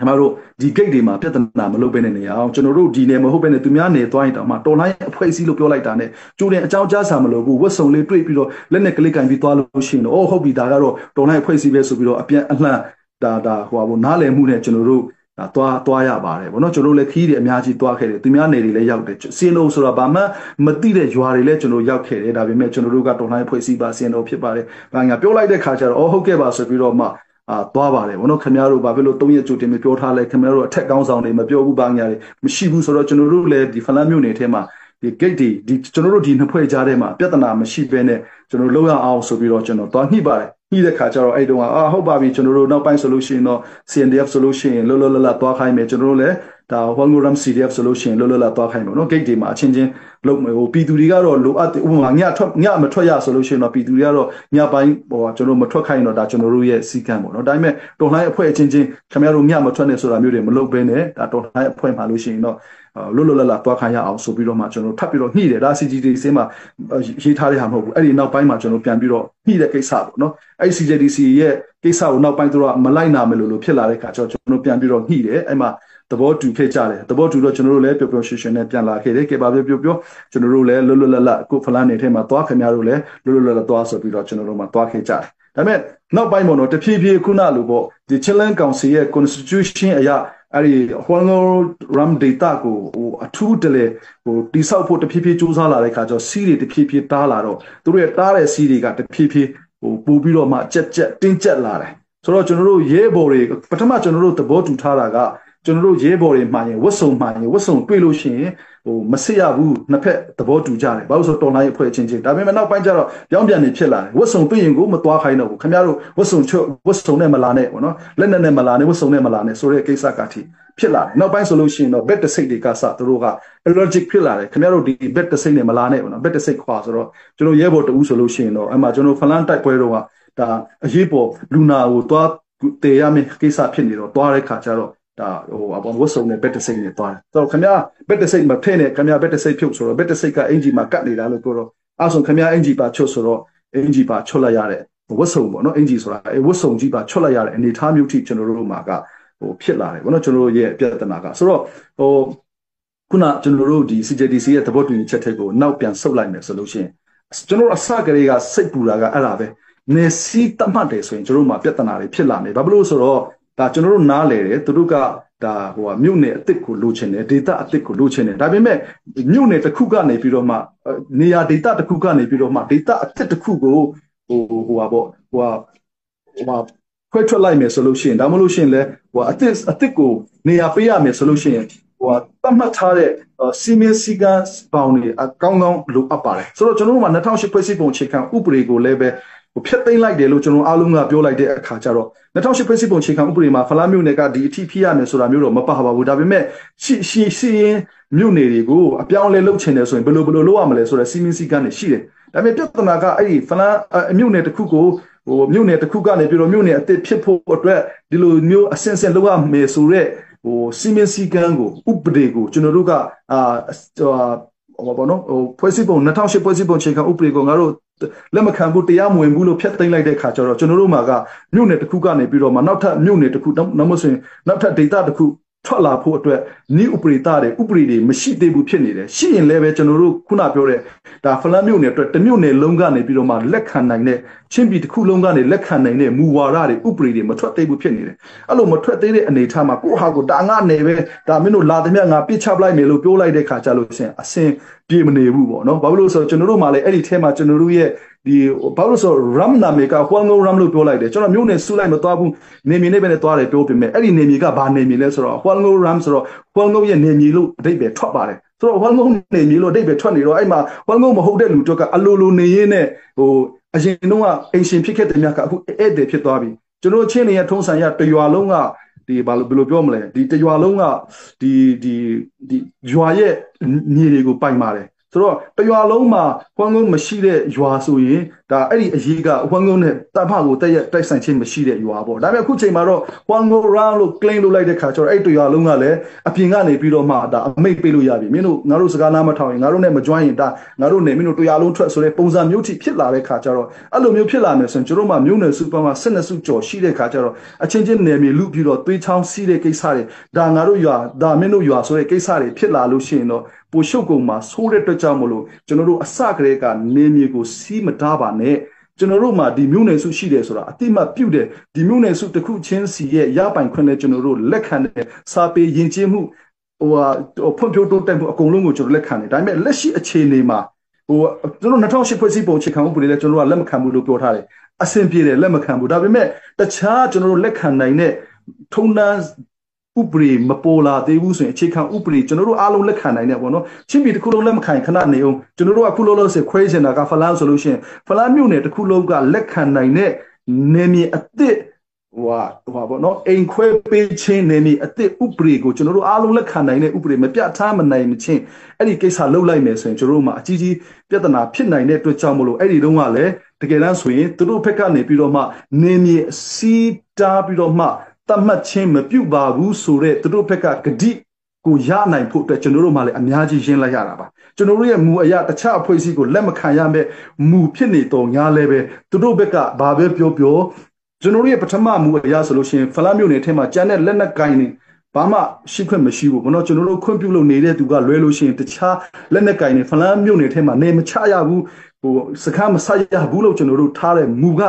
Speaker 1: န်တော်တို့ဒီ gate တွေမှာပြဿနာမလုပ်ဘဲနဲ့နေအောင်ကျွန်တော်တို့ဒီနယ်မဟုတ်ဘဲနဲ့သူများနေသွားရင်တောင်မှတော်လိုင်းအဖွဲ့အစည်းလို့ပြောလိုက်တာနဲ့ကျိုးတယ်အကြောင်းကြားစာမလို့ဘူးဝတ်စုံလေးတွေ့ပြီးတော့လက်နဲ့ကလစ်ကင်ပြီးသွားလို့ရှိရင်တော့ဟုတ်ပြီဒါကတော့တော်လိုင်းအဖွဲ့အစည်းပဲဆိုပြီးတော့အပြန်အလှန်ဒါနားလည်မှုနဲ့ကျွန်တော်တို့သွားရပါတယ်ဗောနော်ကျွန်တော်တို့လည်းခီးတွေအများကြီးသွားခဲ့တယ်သူများနေတွေလည်းရောက်တယ်စင်တို့ဆိုတာဘာမှမသိတဲ့ရွာတွေလည်းကျွန်တော်ရောက်ခဲ့တယ်ဒါပေမဲ့ကျွန်တော်တို့ကတော်လိုင်းအဖွဲ့အစည်းပါစင်တို့ဖြစ်ပါတယ်ဘာညာပြောလိုက်တဲ့ခါကျတော့ဟုတ်ကဲ့ပါဆိုပြီးတော့မှသွားပါတယ်ဗောနော်ခင်ဗျားတို့ဘာဖြစ်လို့3ရက်ကြိုတင်မပြောထားလဲခင်ဗျားတို့အထက်ကောင်းဆောင်တွေမပြောဘူးဘာညာတွေမရှိဘူးဆိုတော့ကျွန်တော်တို့လည်းဒီဖလန်းမြို့နယ်ထဲမှာဒီ gate တွေဒီကျွန်တော်တို့ဒီနှစ်ဖွဲ့ကြားထဲမှာပြဿနာမရှိဘဲနဲ့ကျွန်တော်လောက်ရအောင်ဆိုပြီးတော့ကျွန်တော်သွားညှိပါတယ်ညှိတဲ့ခါကျတော့အဲ့တုန်းကဟုတ်ပါပြီကျွန်တော်တို့နောက်ပိုင်းဆိုလို့ရှိရင်တော့ CNDF ဆိုလို့ရှိရင်လောလောလတ်သွားခိုင်းမယ်ကျွန်တော်တို့လည်းဒါ1 gram CDF ဆိုလို့ရှိရင်လောလောလတ်သွားခိုင်းမယ်နော် gate တွေမှာအချင်းချင်းလုံးပြည်သူတွေကတော့လိုအပ်တယ်ဥပမာညမထွက်ရဆိုလို့ရှိရင်တော့ပြည်သူတွေကတော့ညပိုင်းကျွန်တော်မထွက်ခိုင်းတော့ဒါကျွန်တော်တို့ရဲ့စီကံပေါ့နော်ဒါပေမဲ့တော်လှန်ရေးအဖွဲ့အချင်းချင်းခင်ဗျားတို့ညမထွက်နဲ့ဆိုတာမျိုးတွေမလုပ်ဘဲနဲ့ဒါတော်လှန်ရေးအဖွဲ့မှာလို့ရှိရင်တော့လွတ်လွတ်လပ်လပ်သွားခိုင်းရအောင်ဆိုပြီးတော့မှကျွန်တော်ထပ်ပြီးတော့ညှိတယ်ဒါ CGD စင်းမှာရေးထားတဲ့ဟာမဟုတ်ဘူးအဲ့ဒီနောက်ပိုင်းမှာကျွန်တော်ပြန်ပြီးတော့ညှိတဲ့ကိစ္စပေါ့နော်အဲ့ CGDC ရဲ့ကိစ္စကိုနောက်ပိုင်းသူတို့ကမလိုက်နာမယ်လို့ဖြစ်လာတဲ့ခါကျတော့ကျွန်တော်ပြန်ပြီးတော့ညှိတယ်အဲ့မှာသဘောတူခဲ့ကြတယ်သဘောတူတော့ကျွန်တော်တို့လည်းပျော်ပျော်ရွှင်ရွှင်နဲ့ပြန်လာခဲ့တယ်ကဲပါပြောကျွန်တော်တို့လည်းလွတ်လွတ်လပ်လပ်ကိုဖလန်းနေထဲမှာသွားခင်ဗျားတို့လည်းလွတ်လွတ်လပ်လပ်သွားဆိုပြီးတော့ကျွန်တော်တို့မှသွားခဲ့ကြတယ်ဒါပေမဲ့နောက်ပိုင်းပေါ့နော်တဖြည်းဖြည်းခုနလိုပေါ့ဒီ Chilling Council ရဲ့ Constitution အရအဲ့ဒီ RAM data ကိုအထူးတလေတိဆောက်ဖို့တဖြည်းဖြည်းစူးစမ်းလာတဲ့ခါကျတော့စီးတွေတဖြည်းဖြည်းတားလာတော့သူတို့ရဲ့တားတဲ့စီးတွေကတဖြည်းဖြည်းပို့ပြီးတော့မှကြက်တင်းကျပ်လာတယ်ဆိုတော့ကျွန်တော်တို့ရဲဘော်တွေပထမကျွန်တော်တို့သဘောတူထားတာကကျွန်တော်တို့ရဲဘော်တွေမှရင်ဝတ်စုံတွေ့လို့ရှိရင်မစစ်ရဘူးနှစ်ဖက်သဘောတူကြတယ်ဘာလို့ဆိုတော်လိုင်းအဖွဲ့ချင်းဒါပေမဲ့နောက်ပိုင်းကျတော့ပြောင်းပြန်နေဖြစ်လာတယ်ဝတ်စုံတွေ့ရင်ကိုမသွားခိုင်းတော့ဘူးခင်ဗျားတို့ဝတ်စုံနဲ့မလာနဲ့ပေါ့နော်လက်နဲ့မလာနဲ့ဝတ်စုံနဲ့မလာနဲ့ဆိုတဲ့ကိစ္စကတိဖြစ်လာတယ်နောက်ပိုင်းဆိုလို့ရှိရင်တော့ bet တစိတ်တွေကစသူတို့က allergic ဖြစ်လာတယ်ခင်ဗျားတို့ဒီ bet တစိတ်နဲ့မလာနဲ့ပေါ့နော် bet တစိတ်ခွာဆိုတော့ကျွန်တော်ရဲဘော်တူဆိုလို့ရှိရင်တော့အဲ့မှာကျွန်တော်ဖလန်းတိုက်ပွဲတော့ကဒါအရေးပေါ်လူနာကိုသွားတည်ရမယ့်ကိစ္စဖြစ်နေတော့သွားတဲ့ခါကျတော့ဒါဝတ်စုံနဲ့ဘက်တစိတ်နဲ့သွားတယ်ဆိုတော့ခင်ဗျာဘက်တစိတ်မထည့်နဲ့ခင်ဗျာဘက်တစိတ်ဖြုတ်ဆိုတော့ဘက်တစိတ်ကအင်ဂျီမှာကတ်နေတာလို့ပြောတော့အဲ့ဆိုခင်ဗျာအင်ဂျီပါချွတ်ဆိုတော့အင်ဂျီပါချွတ်လိုက်ရတဲ့ဝတ်စုံပေါ့နော်အင်ဂျီဆိုတာဝတ်စုံကြီးပါချွတ်လိုက်ရတဲ့အနေထားမျိုးထိကျွန်တော်တို့မှာကဖြစ်လာတယ်ပေါ့နော်ကျွန်တော်တို့ရဲ့ပြဿနာကဆိုတော့ခုနကျွန်တော်တို့ဒီ CJDC ရဲ့သဘောတူညီချက်တွေကိုနောက်ပြန်ဆုတ်လိုက်မယ်ဆိုလို့ရှိရင်ကျွန်တော်အစကလေးကစိတ်ပူတာကအဲ့ဒါပဲနေစီတတ်မှတ်တယ်ဆိုရင်ကျွန်တော်တို့မှာပြဿနာတွေဖြစ်လာနေဘာဖြစ်လို့ဆိုတော့ဒါကျွန်တော်တို့နားလေတယ်သူတို့က ဒါဟိုကမြို့နယ်အစ်စ်ကိုလိုချင်တယ်ဒေတာအစ်စ်ကိုလိုချင်တယ်ဒါပေမဲ့မြို့နယ်တစ်ခုကနေပြီးတော့မှနေရာဒေတာတစ်ခုကနေပြီးတော့မှဒေတာအစ်စ်တစ်ခုကိုဟိုပါပေါ့ဟိုခွဲထွက်လိုက်မယ်ဆိုလို့ရှိရင်ဒါမှမဟုတ်လို့ရှိရင်လဲဟိုအစ်စ်ကိုနေရာပေးရမယ်ဆိုလို့ရှိရင်ဟိုသတ်မှတ်ထားတဲ့စီမင်းစည်းကမ်းပေါင်းတွေကောင်းလိုအပ်ပါတယ်ဆိုတော့ကျွန်တော်တို့မှာ2008ဖွဲ့စည်းပုံအခြေခံဥပဒေကိုလည်းပဲဖျက်သိမ်းလိုက်တယ်လို့ကျွန်တော်အားလုံးကပြောလိုက်တဲ့အခါကျတော့2008ဖွဲ့စည်းပုံအခြေခံဥပဒေမှာဖလားမြို့နယ်ကဒီအထိဖိရမယ်ဆိုတာမျိုးတော့မပါပါဘူးဒါပေမဲ့ရှိရင်မြို့နယ်တွေကိုအပြောင်းလဲလုပ်ချင်တယ်ဆိုရင်ဘယ်လိုလုပ်ရမလဲဆိုတဲ့စီမင်းစည်းကမ်းတွေရှိတယ်ဒါပေမဲ့ပြဿနာကအဲ့ဒီဖလားမြို့နယ်တစ်ခုကိုမြို့နယ်တစ်ခုကနေပြီးတော့မြို့နယ်အသစ်ဖြစ်ဖို့အတွက်ဒီလိုမျိုးအဆင့်လုပ်ရမယ်ဆိုတဲ့စီမင်းစည်းကမ်းကိုဥပဒေကိုကျွန်တော်တို့ကဟိုပေါ့နော်ဖွဲ့စည်းပုံ2008ဖွဲ့စည်းပုံအခြေခံဥပဒေကိုငါတို့လက်မခံဘူးတရားမဝင်ဘူးလို့ဖျက်သိမ်းလိုက်တဲ့ခါကျတော့ကျွန်တော်တို့မှာကမြို့နယ်တစ်ခုကနေပြီးတော့မှနောက်ထပ်မြို့နယ်တစ်ခုနောက်မဆိုရင်နောက်ထပ်ဒေသတစ်ခုထွက်လာဖို့အတွက်ဤဥပဒေတွေမရှိသေးဘူးဖြစ်နေတယ်ရှိရင်လည်းပဲကျွန်တော်တို့ခုနပြောတဲ့ဒါဖလန်းမြို့နယ်အတွက်တမြို့နယ်လုံးကနေပြီးတော့မှလက်ခံနိုင်တဲ့ချင်းပြည်တစ်ခုလုံးကနေလက်ခံနိုင်တဲ့မူဝါဒတွေဥပဒေတွေမထွက်သေးဘူးဖြစ်နေတယ်အဲ့လိုမထွက်သေးတဲ့အနေအထားမှာကိုဟာကိုဒါငါနယ်ပဲဒါမင်းတို့လာသမျှငါပြစ်ချပလိုက်မယ်လို့ပြောလိုက်တဲ့ခါကျလို့ရှင်အစင်ပြေမနေဘူးပေါ့နော်ဘာလို့လဲဆိုတော့ကျွန်တော်တို့မှလည်းအဲ့ဒီထဲမှာကျွန်တော်တို့ရဲ့ဒီဘာလို့ဆို ram နာမည်ကဟွမ်ငို ram လို့ပြောလိုက်တယ်ကျွန်တော်မျိုးနဲ့ဆူလိုက်မသွားဘူးနေမြေနဲ့ပဲနဲ့သွားတယ်ပြောပြမယ်အဲ့ဒီနေမြေကဘာနေမြေလဲဆိုတော့ဟွမ်ငို ram ဆိုတော့ဟွမ်ငိုရဲ့နေမြေလို့အဓိပ္ပာယ်ထွက်ပါတယ်ဆိုတော့ဟွမ်ငိုနေမြေလို့အဓိပ္ပာယ်ထွက်နေတော့အဲ့မှာဟွမ်ငိုမဟုတ်တဲ့လူတို့ကအလိုနေရင်းနဲ့ဟိုအရင်တုန်းကအင်ရှင်ဖြစ်ခဲ့တဲ့မြတ်ကအခုဧည့်သည်ဖြစ်သွားပြီကျွန်တော်ချင်းနေရထုံးစံရတရွာလုံးကဒီဘာလို့ဘယ်လိုပြောမလဲဒီတရွာလုံးကဒီရွာရဲ့မြေတွေကိုပိုင်ပါတယ်ဆိုတော့တရွာလုံးမှာဟွမ်ငုံမရှိတဲ့ရွာဆိုရင်ဒါအဲ့ဒီအရေးကဟွမ်ငုံနဲ့တပ်ဖကိုတိုက်ဆိုင်ခြင်းမရှိတဲ့ရွာပေါ့ဒါပေမဲ့အခုချိန်မှာတော့ဟွမ်ငုံ round လို့ claim လုပ်လိုက်တဲ့ခါကျတော့အဲ့တရွာလုံးကလည်းအပြင်ကနေပြီးတော့မှဒါအမိတ်ပေးလို့ရပြီမင်းတို့ငါတို့စကားနားမထောင်ရင်ငါတို့နဲ့မကြွိုင်းရင်ဒါငါတို့နဲ့မင်းတို့တရွာလုံးထွက်ဆိုတဲ့ပုံစံမျိုးထိဖြစ်လာတဲ့ခါကျတော့အဲ့လိုမျိုးဖြစ်လာမယ်ဆိုရင်ကျွန်တော်တို့မှမြို့နယ်စုပမှာ12စုကျော်ရှိတဲ့ခါကျတော့အချင်းချင်းနယ်မြေလူပြီးတော့သွေးချောင်းစီးတဲ့ကိစ္စတွေဒါငါတို့ရွာဒါမင်းတို့ရွာဆိုတဲ့ကိစ္စတွေဖြစ်လာလို့ရှိရင်တော့ပိုရှုပ်ကုန်မှာဆိုးတဲ့အတွက်ကြောင့်မလို့ကျွန်တော်တို့အစကတည်းကနေမြေကိုစီးမထားပါနဲ့ကျွန်တော်တို့မှာဒီမြို့နယ်စုရှိတယ်ဆိုတာအတိမတ်ပြုတ်တယ်ဒီမြို့နယ်စုတစ်ခုချင်းစီရဲ့ရပိုင်ခွင့်နဲ့ကျွန်တော်တို့လက်ခံတဲ့စာပေယဉ်ကျေးမှုဟိုဖွံ့ဖြိုးတိုးတက်မှုအကုန်လုံးကိုကျွန်တော်လက်ခံတယ်ဒါပေမဲ့လက်ရှိအခြေအနေမှာဟိုကျွန်တော်2008ဖွဲ့စည်းပုံအခြေခံဥပဒေလည်းကျွန်တော်တို့ကလက်မခံဘူးလို့ပြောထားတယ်အဆင်ပြေတယ်လက်မခံဘူးဒါပေမဲ့တခြားကျွန်တော်တို့လက်ခံနိုင်တဲ့ထုံးတမ်းဥပဒေမပေါ်လာသေးဘူးဆိုရင်အခြေခံဥပဒေကျွန်တော်တို့အားလုံးလက်ခံနိုင်တယ်ပေါ့နော်ချင်းပြည်တစ်ခုလုံးလက်မခံခဏနေအောင်ကျွန်တော်တို့ကခုလုံးလုံးဆိုခွဲချင်တာကဖလန်းဆိုလို့ရှိရင်ဖလန်းမြို့နယ်တစ်ခုလုံးကလက်ခံနိုင်တဲ့နေမြေအသစ်ဟိုပေါ့နော်အိမ်ခွဲပေးခြင်းနေမြေအသစ်ဥပဒေကိုကျွန်တော်တို့အားလုံးလက်ခံနိုင်တဲ့ဥပဒေမပြတ်ထားမနိုင်မချင်းအဲ့ဒီကိစ္စလှုပ်လိုက်မယ်ဆိုရင်ကျွန်တော်တို့မှာအကြီးကြီးပြဿနာဖြစ်နိုင်တဲ့အတွက်ကြောင့်မလို့အဲ့ဒီတုန်းကလည်းတကယ်တမ်းဆိုရင်သူတို့ဘက်ကနေပြီးတော့မှနေမြေအစီးတားပြီးတော့မှတတ်မှတ်ခြင်းမပြုပါဘူးဆိုတဲ့သူတို့ဘက်ကဂတိကိုရနိုင်ဖို့အတွက်ကျွန်တော်တို့မှလည်းအများကြီးရင်းလိုက်ရတာပါကျွန်တော်တို့ရဲ့မူအရာတခြားအဖွဲ့အစည်းကိုလက်မခံရမဲ့မူဖြစ်နေတော့ညာလည်းပဲသူတို့ဘက်ကဘာပဲပြောကျွန်တော်တို့ရဲ့ပထမမူအရာဆိုလို့ရှိရင်ဖလားမြို့နယ်ထဲမှာကျန်တဲ့လက်နက်ကိုင်းနေဘာမှရှိခွင့်မရှိဘူးဘောနော်ကျွန်တော်တို့ခွင့်ပြုလို့နေတဲ့သူကလွဲလို့ရှိရင်တခြားလက်နက်ကိုင်းနေဖလားမြို့နယ်ထဲမှာနေမချရဘူးဟိုစကားမဆရဘူးလို့ကျွန်တော်တို့ထားတဲ့မူက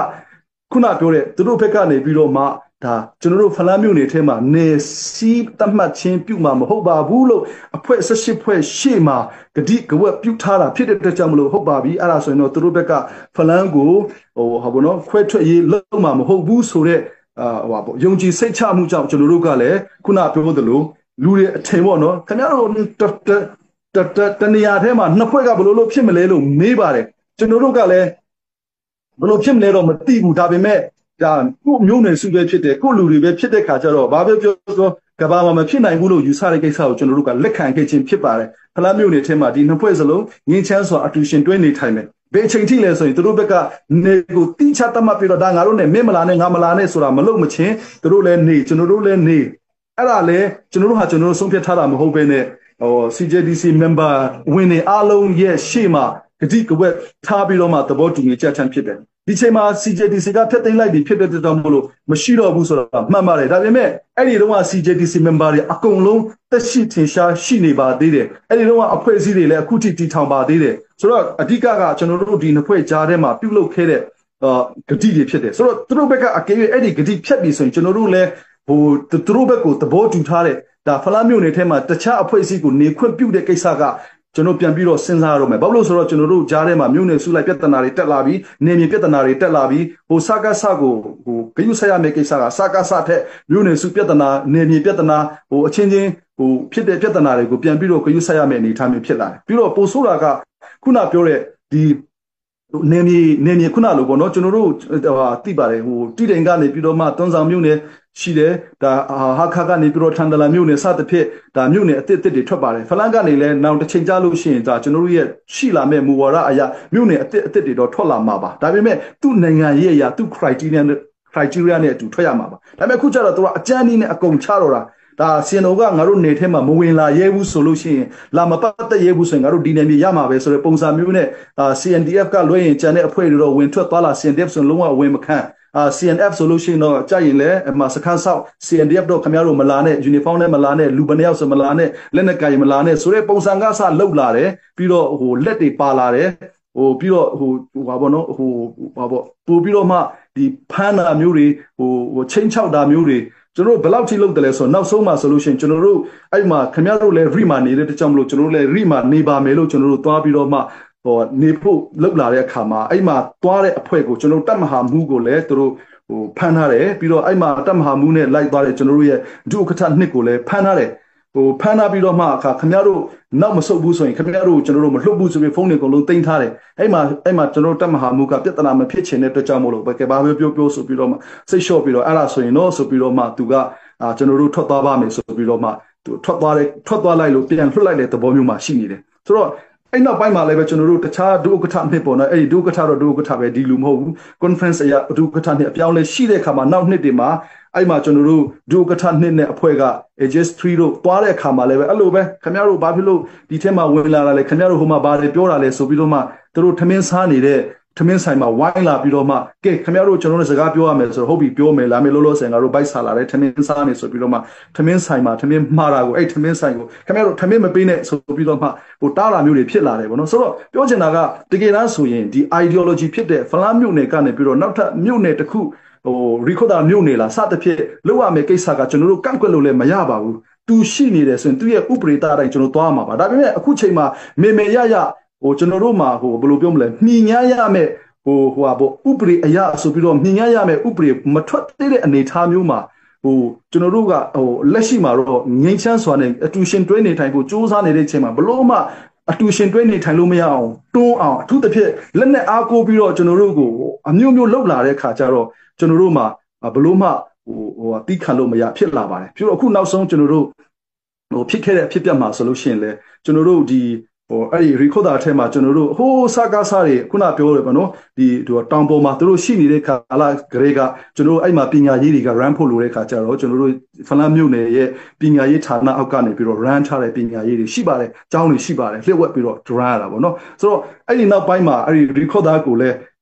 Speaker 1: ခုနပြောတဲ့သူတို့ဘက်ကနေပြီးတော့မှဒါကျွန်တော်တို့ဖလန်းမြို့နယ်ထဲမှာနေစီးတတ်မှတ်ခြင်းပြုမှာမဟုတ်ပါဘူးလို့အဖွဲ့18ဖွဲ့ရှေ့မှာဂတိကဝက်ပြုထားတာဖြစ်တဲ့အတွက်ကြောင့်မလို့ဟုတ်ပါပြီအဲ့ဒါဆိုရင်တော့သူတို့ဘက်ကဖလန်းကိုဟိုဘောနော်ခွဲထွက်ရေးလုံးမှာမဟုတ်ဘူးဆိုတော့ဟိုပါယုံကြည်စိတ်ချမှုကြောင့်ကျွန်တော်တို့ကလည်းခုနပြောသလိုလူတွေအထင်ပေါ့နော်ခင်ဗျားတို့တနေရာထဲမှာနှစ်ဖွဲ့ကဘယ်လိုဖြစ်မလဲလို့မေးပါတယ်ကျွန်တော်တို့ကလည်းဘယ်လိုဖြစ်မလဲတော့မသိဘူးဒါပေမဲ့ဒါကိုမျိုးနယ်စုပဲဖြစ်တယ်ကိုလူတွေပဲဖြစ်တဲ့ခါကျတော့ဘာပဲပြောကဘာမှမဖြစ်နိုင်ဘူးလို့ယူဆတဲ့ကိစ္စကိုကျွန်တော်တို့ကလက်ခံခဲ့ခြင်းဖြစ်ပါတယ်ဖလားမျိုးနယ်ထဲမှာဒီနှစ်ဖွဲ့စလုံးငင်းချမ်းစွာအတူရှင်တွဲနေထိုင်မယ်ဘယ်အချိန်ထိလဲဆိုရင်သူတို့ဘက်ကနေကိုတိချတတ်မှတ်ပြီးတော့ဒါငါတို့နဲ့မင်းမလာနဲ့ငါမလာနဲ့ဆိုတာမလုပ်မချင်းသူတို့လည်းနေကျွန်တော်တို့လည်းနေအဲ့ဒါလည်းကျွန်တော်တို့ဟာကျွန်တော်တို့ဆုံးဖြတ်ထားတာမဟုတ်ဘဲနဲ့ဟို CJDC member ဝင်နေအားလုံးရဲ့ရှေ့မှာဂတိကဝက်ထားပြီးတော့မှသဘောတူညီချက်ချမ်းဖြစ်တယ်ဒီချိန်မှာ CJDC ကဖျက်သိမ်းလိုက်ပြီးဖြစ်တဲ့တောင်မလို့မရှိတော့ဘူးဆိုတာမှတ်ပါတယ်ဒါပေမဲ့အဲ့ဒီတော့က CJDC member တွေအကုန်လုံးတက်ရှိထင်ရှားရှိနေပါသေးတယ်အဲ့ဒီတော့ကအဖွဲ့အစည်းတွေလည်းအခုထိတည်ထောင်ပါသေးတယ်ဆိုတော့အဓိကကကျွန်တော်တို့ဒီနှစ်ဖွဲ့ကြားထဲမှာပြုလုပ်ခဲ့တဲ့ဂတိတွေဖြစ်တယ်ဆိုတော့သူတို့ဘက်ကအကယ်၍အဲ့ဒီဂတိဖြတ်ပြီးဆိုရင်ကျွန်တော်တို့လည်း သူတို့ဘက်ကိုသဘောတူထားတဲ့ဒါဖလားမြို့နယ်ထဲမှာတခြားအဖွဲ့အစည်းကိုနေခွင့်ပြုတဲ့ကိစ္စကကျွန်တော်ပြန်ပြီးတော့စဉ်းစားရတော့မယ်ဘာလို့ဆိုတော့ကျွန်တော်တို့ကြားထဲမှာမြို့နယ်စုလိုက်ပြဿနာတွေတက်လာပြီးနေမြေပြဿနာတွေတက်လာပြီးစကားဆကိုဂရုစိုက်ရမယ့်ကိစ္စကစကားဆထက်မြို့နယ်စုပြဿနာနေမြေပြဿနာအချင်းချင်းဖြစ်တဲ့ပြဿနာတွေကိုပြန်ပြီးတော့ဂရုစိုက်ရမယ့်အနေအထားမျိုးဖြစ်လာတယ်ပြီးတော့ပိုဆိုးတာကခုနပြောတဲ့ဒီနေမြေခုနလိုပေါ့နော်ကျွန်တော်တို့သိပါတယ်တိတိန်ကနေပြီးတော့မှတွန်းဆောင်မြို့နယ်ရှိတယ်ဒါဟာခါကနေပြီးတော့ထန်တလာမြို့နယ်စသဖြင့်ဒါမြို့နယ်အသစ်တွေထွက်ပါတယ်ဖလန်းကနေလည်းနောက်တစ်ချိန်ကြာလို့ရှိရင်ဒါကျွန်တော်တို့ရဲ့ရှိလာမဲ့မူဝါဒအရာမြို့နယ်အသစ်တွေတော့ထွက်လာမှာပါဒါပေမဲ့သူ့နိုင်ငံရေးအရာသူ့ criteria နဲ့အတူထွက်ရမှာပါဒါပေမဲ့အခုကျတော့သူကအကြမ်းနည်းနဲ့အကုန်ချတော့တာဒါစီယန်နိုကငါတို့နေထဲမှာမဝင်လာရဲဘူးဆိုလို့ရှိရင်လာမပတ်သက်ရဲဘူးဆိုရင်ငါတို့ဒီနယ်မြေရမှာပဲဆိုတဲ့ပုံစံမျိုးနဲ့CNDF ကလွှဲရင်ကျန်တဲ့အဖွဲ့တွေတော့ဝင်ထွက်သွားလာ CNDF ဆိုလုံးဝဝင်မခံCNF ဆိုလို့ရှိရင်တော့ကြာရင်လည်းစခန်းဆောက် CNDF တော့ခင်ဗျားတို့မလာနဲ့ uniform နဲ့မလာနဲ့လူဘယ်နှယောက်ဆိုမလာနဲ့လက်နက်ကိုင်မလာနဲ့ဆိုတဲ့ပုံစံကစလောက်လာတယ်ပြီးတော့လက်တွေပါလာတယ်ပြီးတော့ဘာပေါ့နော်ဘာပေါ့ပို့ပြီးတော့မှဒီဖမ်းတာမျိုးတွေချင်းချောက်တာမျိုးတွေကျွန်တော်တို့ဘယ်လောက်ထိလုပ်တယ်လဲဆိုတော့နောက်ဆုံးမှာဆိုလို့ရှိရင်ကျွန်တော်တို့အဲ့မှာခင်ဗျားတို့လည်း re မှာနေတဲ့တကြောင်မလို့ကျွန်တော်တို့လည်း re မှာနေပါမယ်လို့ကျွန်တော်တို့သွားပြီးတော့မှနေဖို့လောက်လာတဲ့အခါမှာအဲ့မှာသွားတဲ့အဖွဲ့ကိုကျွန်တော်တို့တတ်မဟာမှုကိုလည်းသူတို့ဖမ်းထားတယ်ပြီးတော့အဲ့မှာတတ်မဟာမှုနဲ့လိုက်သွားတဲ့ကျွန်တော်တို့ရဲ့ဒုက္ခထနှစ်ကိုလည်းဖမ်းထားတယ်ဖမ်းထားပြီးတော့မှအခါခင်ဗျားတို့နောက်မဆုတ်ဘူးဆိုရင်ခင်ဗျားတို့ကျွန်တော်တို့မလွတ်ဘူးဆိုပြီးဖုန်းတွေအကုန်လုံးတင်ထားတယ်အဲ့မှာကျွန်တော်တို့တတ်မဟာမှုကပြဿနာမဖြစ်ချင်တဲ့အတွက်ကြောင့်မို့လို့ပဲကဲဘာပဲပြောဆိုပြီးတော့မှစိတ်လျှော့ပြီးတော့အဲ့ဒါဆိုရင်တော့ဆိုပြီးတော့မှသူကကျွန်တော်တို့ထွက်သွားပါမယ်ဆိုပြီးတော့မှသူထွက်သွားလိုက်လို့ပြန်လွှတ်လိုက်တဲ့သဘောမျိုးမှရှိနေတယ်ဆိုတော့အဲ့နောက်ပိုင်းမှာလည်းပဲကျွန်တော်တို့တခြားဒုက္ခထနှစ်ပေါ့နော်အဲ့ဒီဒုက္ခထတော့ဒုက္ခထပဲဒီလူမဟုတ်ဘူး conference အရာဒုက္ခထနှစ်အပြောင်းလဲရှိတဲ့အခါမှာနောက်နှစ်တွေမှာအဲ့မှာကျွန်တော်တို့ဒုက္ခထနှစ်နဲ့အဖွဲ့က AGS3 တို့သွားတဲ့အခါမှာလည်းပဲအဲ့လိုပဲခင်ဗျားတို့ဘာဖြစ်လို့ဒီထဲမှာဝင်လာတာလဲခင်ဗျားတို့ဟိုမှာဘာတွေပြောတာလဲဆိုပြီးတော့မှသူတို့ထမင်းစားနေတဲ့ထမင်းဆိုင်မှာဝိုင်းလာပြီးတော့မှကဲခင်ဗျားတို့ကျွန်တော်တို့စကားပြောရမယ်ဆိုတော့ဟုတ်ပြီပြောမယ်လာမယ်လို့ဆင်ငါတို့ဘိုက်စားလာတယ်ထမင်းစားနေဆိုပြီးတော့မှထမင်းဆိုင်မှာထမင်းမှားတာကိုအဲ့ထမင်းဆိုင်ကိုခင်ဗျားတို့ထမင်းမပေးနဲ့ဆိုပြီးတော့မှတားလာမျိုးတွေဖြစ်လာတယ်ဗောနော်ဆိုတော့ပြောချင်တာကတကယ်တမ်းဆိုရင်ဒီ ideology ဖြစ်တဲ့ဖလားမြို့နယ်ကနေပြီးတော့နောက်ထပ်မြို့နယ်တစ်ခုrecoda မြို့နယ်လားစသဖြင့်လောက်ရမယ်ကိစ္စကကျွန်တော်တို့ကန့်ကွက်လို့လည်းမရပါဘူးသူရှိနေတယ်ဆိုရင်သူရဲ့ဥပဒေတိုင်းကျွန်တော်သွားမှာပါဒါပေမဲ့အခုချိန်မှာမေရကျွန်တော်တို့မှာဘယ်လိုပြောမလဲနှီးညားရမယ်ဥပဒေအရာဆိုပြီးတော့မြင်ရရမယ်ဥပဒေမထွက်သေးတဲ့အနေအထားမျိုးမှာကျွန်တော်တို့ကလက်ရှိမှာတော့ငိမ့်ချမ်းစွာနဲ့အတူရှင်တွဲနေထိုင်ဖို့စူးစမ်းနေတဲ့အချိန်မှာဘလို့မှအတူရှင်တွဲနေထိုင်လို့မရအောင်တွန်းအောင်အထူးသဖြင့်လက်နဲ့အားကိုးပြီးတော့ကျွန်တော်တို့ကိုအမျိုးမျိုးလှုပ်လာတဲ့ခါကျတော့ကျွန်တော်တို့မှာဘလို့မှတီးခံလို့မရဖြစ်လာပါတယ်ပြီးတော့အခုနောက်ဆုံးကျွန်တော်တို့ဖြစ်ခဲ့တဲ့အဖြစ်ပြတ်မှာဆိုလို့ရှိရင်လေကျွန်တော်တို့ဒီအဲ့ဒီ recoda အထက်မှာကျွန်တော်တို့ဟိုးစကားစားတွေခုနပြောတယ်ဗောနော်ဒီတောင်ပေါ်မှာသူတို့ရှိနေတဲ့ခါလာဂရေကကျွန်တော်တို့အဲ့မှာပညာရေးတွေက run ဖို့လိုတဲ့ခါကျတော့ကျွန်တော်တို့ဖလန်းမြို့နယ်ရဲ့ပညာရေးဌာနအောက်ကနေပြီးတော့ run ထားတဲ့ပညာရေးတွေရှိပါတယ်အကြောင်းတွေရှိပါတယ်လှည့်ဝက်ပြီးတော့ run ရတာဗောနော်ဆိုတော့အဲ့ဒီနောက်ပိုင်းမှာအဲ့ဒီ recoda ကိုလည်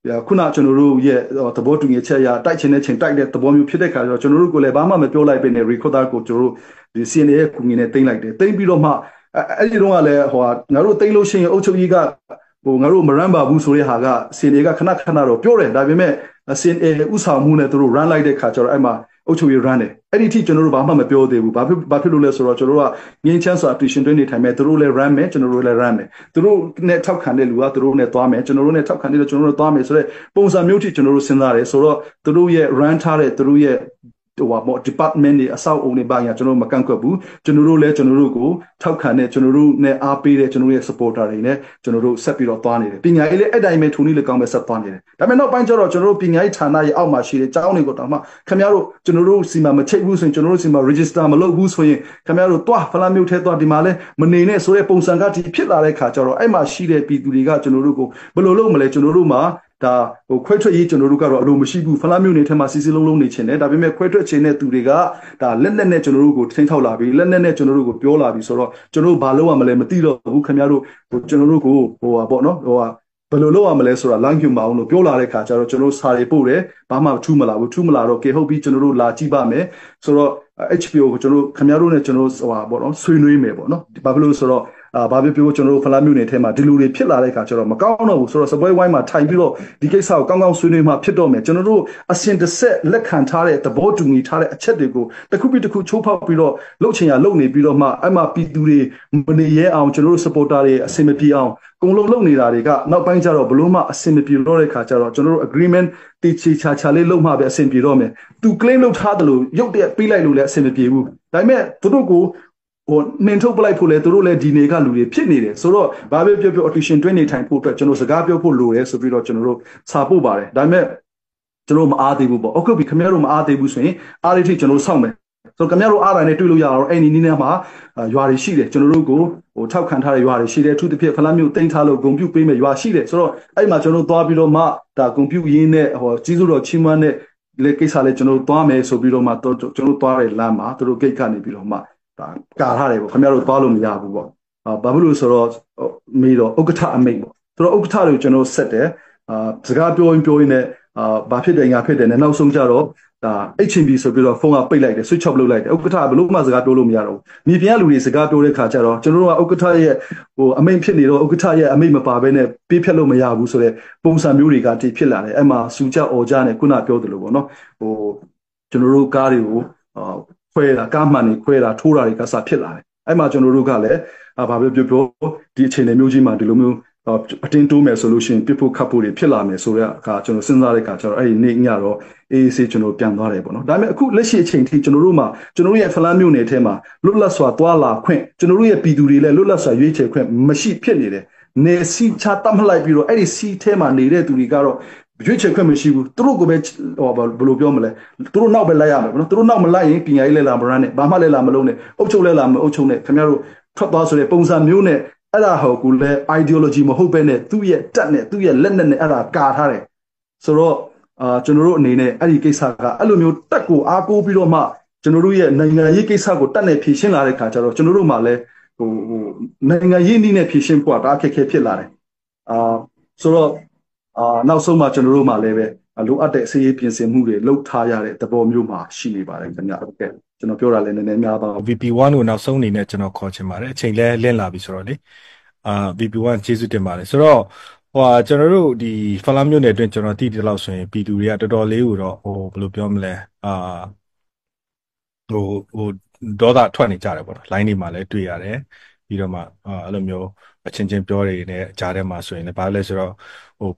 Speaker 1: းခုနကျွန်တော်တို့ရဲ့သဘောတူညီချက်အရတိုက်ချင်တဲ့ချိန်တိုက်တဲ့သဘောမျိုးဖြစ်တဲ့ခါကျတော့ကျွန်တော်တို့ကိုလည်းဘာမှမပြောလိုက်ပဲနဲ့ recoda ကိုကျွန်တော်တို့ဒီ CNA ရဲ့ကူငင်းနဲ့တင်လိုက်တယ်တင်ပြီးတော့မှအဲ့ဒီတော့ကလည်းငါတို့တိတ်လို့ရှိရင်အုပ်ချုပ်ရေးကငါတို့မရမ်းပါဘူးဆိုတဲ့ဟာကစင်အေကခဏတော့ပြောတယ်ဒါပေမဲ့စင်အေဥဆောင်မှုနဲ့သူတို့ run လိုက်တဲ့ခါကျတော့အဲ့မှာအုပ်ချုပ်ရေး run တယ်အဲ့ဒီအထိကျွန်တော်တို့ဘာမှမပြောသေးဘူးဘာဖြစ်လို့လဲဆိုတော့ကျွန်တော်တို့ကငင်းချမ်းစွာ tuition တွင်းနေထိုင်မယ်သူတို့လည်း run မယ်ကျွန်တော်တို့လည်း run မယ်သူတို့နဲ့ထောက်ခံတဲ့လူကသူတို့နဲ့သွားမယ်ကျွန်တော်တို့နဲ့ထောက်ခံတဲ့လူကျွန်တော်တို့သွားမယ်ဆိုတော့ပုံစံမျိုးထိကျွန်တော်တို့စဉ်းစားတယ်ဆိုတော့သူတို့ရဲ့ run ထားတဲ့သူတို့ရဲ့department တွေအဆောက်အုံတွေဘာညာကျွန်တော်မကန့်ကွက်ဘူးကျွန်တော်တို့လည်းကျွန်တော်တို့ကိုထောက်ခံတဲ့ကျွန်တော်တို့နဲ့အားပေးတဲ့ကျွန်တော်တို့ရဲ့ supporter တွေနဲ့ကျွန်တော်တို့ဆက်ပြီးတော့သွားနေတယ်ပညာရေးလည်းအဲ့တိုင်းပဲထုံနည်းလည်းကောင်းပဲဆက်သွားနေတယ်ဒါပေမဲ့နောက်ပိုင်းကျတော့ကျွန်တော်တို့ပညာရေးဌာနရဲ့အောက်မှာရှိတဲ့ကျောင်းတွေကိုတောင်မှခင်ဗျားတို့ကျွန်တော်တို့စီမံမချိတ်ဘူးဆိုရင်ကျွန်တော်တို့စီမံ register မလုပ်ဘူးဆိုရင်ခင်ဗျားတို့သွားဖလားမျိုးထဲသွားဒီမှာလဲမနေနဲ့ဆိုတဲ့ပုံစံကဒီဖြစ်လာတဲ့ခါကျတော့အဲ့မှာရှိတဲ့ပြည်သူတွေကကျွန်တော်တို့ကိုဘယ်လိုလုပ်မလဲကျွန်တော်တို့မှာဒါခွဲထွက်ရေးကျွန်တော်တို့ကတော့အလိုမရှိဘူးဖလားမျိုးနေထဲမှာစီစီလုံးလုံးနေချင်တယ်ဒါပေမဲ့ခွဲထွက်ခြင်းတဲ့သူတွေကဒါလက်နဲ့နဲ့ကျွန်တော်တို့ကိုထိန်းထောက်လာပြီးလက်နဲ့နဲ့ကျွန်တော်တို့ကိုပြောလာပြီးဆိုတော့ကျွန်တော်တို့ဘာလုပ်ရမလဲမသိတော့ဘူးခင်ဗျားတို့ကျွန်တော်တို့ကိုပေါ့နော်ဘယ်လိုလုပ်ရမလဲဆိုတာလမ်းညွှန်ပါအောင်လို့ပြောလာတဲ့ခါကျတော့ကျွန်တော်တို့စာတွေပို့တယ်ဘာမှထူးမလာဘူးထူးမလာတော့ကဲဟုတ်ပြီကျွန်တော်တို့လာကြည့်ပါမယ်ဆိုတော့ HPO ကိုကျွန်တော်ခင်ဗျားတို့နဲ့ကျွန်တော်ပေါ့နော်ဆွေးနွေးမယ်ပေါ့နော်ဘာဖြစ်လို့ဆိုတော့ ဘာဖြစ်ကျွန်တော်တို့ဖလားမျိုးနယ်ထဲမှာဒီလူတွေဖြစ်လာတဲ့အခါကျတော့မကောင်းတော့ဘူးဆိုတော့စပွဲဝိုင်းမှာထိုင်ပြီးတော့ဒီကိစ္စကိုကောင်းကောင်းဆွေးနွေးမှဖြစ်တော့မယ်ကျွန်တော်တို့အစင်တစ်ဆက်လက်ခံထားတဲ့သဘောတူညီထားတဲ့အချက်တွေကိုတစ်ခုပြီးတစ်ခုချိုးဖောက်ပြီးတော့လှုပ်ချင်ရလှုပ်နေပြီးတော့မှအဲ့မှာပြည်သူတွေမနေရဲအောင်ကျွန်တော်တို့ supporter တွေအစင်မပြေအောင်ကုန်လုံးလုပ်နေတာတွေကနောက်ပိုင်းကျတော့ဘလို့မှအစင်မပြေတော့တဲ့ခါကျတော့ကျွန်တော်တို့ agreement တိချာချာလေးလုပ်မှပဲအစင်ပြေတော့မယ်သူ claim လုပ်ထားတယ်လို့ရုပ်တရက်ပြီးလိုက်လို့လည်းအစင်မပြေဘူးဒါပေမဲ့သူတို့ကိုနှင်ထုတ်ပလိုက်ဖို့လဲသူတို့လည်းဒီနေကလူတွေဖြစ်နေတယ်ဆိုတော့ဘာပဲပြော audition တွင်းနေထိုင်ဖို့အတွက်ကျွန်တော်စကားပြောဖို့လိုတယ်ဆိုပြီးတော့ကျွန်တော်တို့စာပို့ပါတယ်ဒါပေမဲ့ကျွန်တော်မအားသေးဘူးပေါ့အခုခင်ဗျားတို့မအားသေးဘူးဆိုရင်အားရထိကျွန်တော်စောင့်မယ်ဆိုတော့ခင်ဗျားတို့အားတိုင်းနဲ့တွေ့လို့ရအောင်အဲ့ဒီနည်းနဲ့မှာရွာတွေရှိတယ်ကျွန်တော်တို့ကိုထောက်ခံထားတဲ့ရွာတွေရှိတယ်အထူးသဖြင့်ဖလားမျိုးတင်ထားလို့ဂုံပြုတ်ပေးမယ်ရွာရှိတယ်ဆိုတော့အဲ့မှာကျွန်တော်တို့သွားပြီးတော့မှဒါဂုံပြုတ်ရင်းနဲ့ကြီးစိုးတော်ချီးမွမ်းတဲ့လေကိစ္စလေးကျွန်တော်တို့သွားမယ်ဆိုပြီးတော့မှကျွန်တော်တို့သွားတဲ့လမ်းမှာသူတို့ဂိတ်ကနေပြီးတော့မှဒါကာထားတယ်ပေါ့ခင်ဗျားတို့သွားလို့မရဘူးပေါ့ဘာဖြစ်လို့ဆိုတော့မေးတော့ဥက္ကဋ္ဌအမိတ်ပေါ့ဆိုတော့ဥက္ကဋ္ဌတွေကိုကျွန်တော်ဆက်တယ်စကားပြောရင်းနဲ့ဘာဖြစ်တယ်ငါဖြစ်တယ်နဲ့နောက်ဆုံးကြတော့ဒါ HMB ဆိုပြီးတော့ဖုန်းကပိတ်လိုက်တယ် switch off လုပ်လိုက်တယ်ဥက္ကဋ္ဌဘလို့မှစကားပြောလို့မရတော့ဘူးမြေပြင်ကလူတွေစကားပြောတဲ့ခါကျတော့ကျွန်တော်တို့ကဥက္ကဋ္ဌရဲ့အမိန့်ဖြစ်နေတော့ဥက္ကဋ္ဌရဲ့အမိန့်မပါဘဲနဲ့ပြေးဖြတ်လို့မရဘူးဆိုတော့ပုံစံမျိုးတွေကတည်ဖြစ်လာတယ်အဲ့မှာစူကြအော်ကြနဲ့ခုနပြောသလိုပေါ့နော်ကျွန်တော်တို့ကားတွေကိုခွဲတာကားမှန်တွေခွဲတာထိုးတာတွေကစဖြစ်လာတယ်အဲ့မှာကျွန်တော်တို့ကလည်းဘာပဲပြောဒီအခြေအနေမျိုးကြီးမှာဒီလိုမျိုးအတင်းတိုးမယ်ဆိုလို့ရှိရင်ပြစ်ဖို့ခတ်ဖို့တွေဖြစ်လာမယ်ဆိုတော့အခါကျွန်တော်စဉ်းစားတဲ့အခါကျတော့အဲ့ဒီနေ့ညတော့အေးဆေးကျွန်တော်ပြန်သွားတယ်ပေါ့နော်ဒါပေမဲ့အခုလက်ရှိအချိန်ထိကျွန်တော်တို့ရဲ့ဖလားမျိုးနယ်ထဲမှာလွတ်လပ်စွာသွားလာခွင့်ကျွန်တော်တို့ရဲ့ပြည်သူတွေလည်းလွတ်လပ်စွာရွေးချယ်ခွင့်မရှိဖြစ်နေတယ်နေစီချတတ်မှလိုက်ပြီးတော့အဲ့ဒီစီထဲမှာနေတဲ့သူတွေကတော့ရွေးချယ်ခွင့်မရှိဘူးသူတို့ကိုပဲဘယ်လိုပြောမလဲသူတို့နောက်ပဲလိုက်ရမယ်ပေါ့နော်သူတို့နောက်မလိုက်ရင်ပညာရေးလည်းလာမရမ်းနဲ့ဘာမှလည်းလာမလုံးနဲ့အုပ်ချုပ်လည်းလာမအုပ်ချုပ်နဲ့ခင်ဗျားတို့ထွက်သွားဆိုတဲ့ပုံစံမျိုးနဲ့အဲ့ဒါဟောကူလဲ ideology မဟုတ်ပဲနဲ့သူ့ရဲ့တက်နဲ့သူ့ရဲ့လက်နဲ့အဲ့ဒါကာထားတယ်ဆိုတော့ကျွန်တော်တို့အနေနဲ့အဲ့ဒီကိစ္စကအဲ့လိုမျိုးတက်ကိုအားကိုးပြီးတော့မှကျွန်တော်တို့ရဲ့နိုင်ငံရေးကိစ္စကိုတက်နဲ့ဖြေရှင်းလာတဲ့ခါကျတော့ကျွန်တော်တို့မှလည်းနိုင်ငံရေးနည်းနဲ့ဖြေရှင်းဖို့တာအခက်အခဲဖြစ်လာတယ်ဆိုတော့နောက်ဆုံးမှကျွန်တော်တို့မှလည်းပဲလိုအပ်တဲ့အစည်းအဝေးပြင်ဆင်မှုတွေလုပ်ထားရတဲ့သဘောမျိုးမှာရှိနေပါတယ်ခင်ဗျာဟုတ်ကဲ့ကျွန်တော်ပြောတာလည်းနည်းနည်းများပါ
Speaker 2: VP1 ကိုနောက်ဆုံးအနေနဲ့ကျွန်တော်ခေါ်ချင်ပါတယ်အချိန်လဲလင့်လာပြီဆိုတော့လေVP1 ကျေးဇူးတင်ပါတယ်ဆိုတော့ကျွန်တော်တို့ဒီဖလားမြို့နယ်အတွင်းကျွန်တော်တည်တယ်လို့ဆိုရင်ပြည်သူတွေကတော်တော်လေးကိုတော့ဘယ်လိုပြောမလဲဒေါသထွက်နေကြတယ်ပေါ့နော် line တွေမှာလည်းတွေ့ရတယ်ပြီးတော့မှအဲ့လိုမျိုးအချင်းချင်းပြောတွေနဲ့ကြားထဲမှာဆိုရင်လည်းဘာလဲဆိုတော့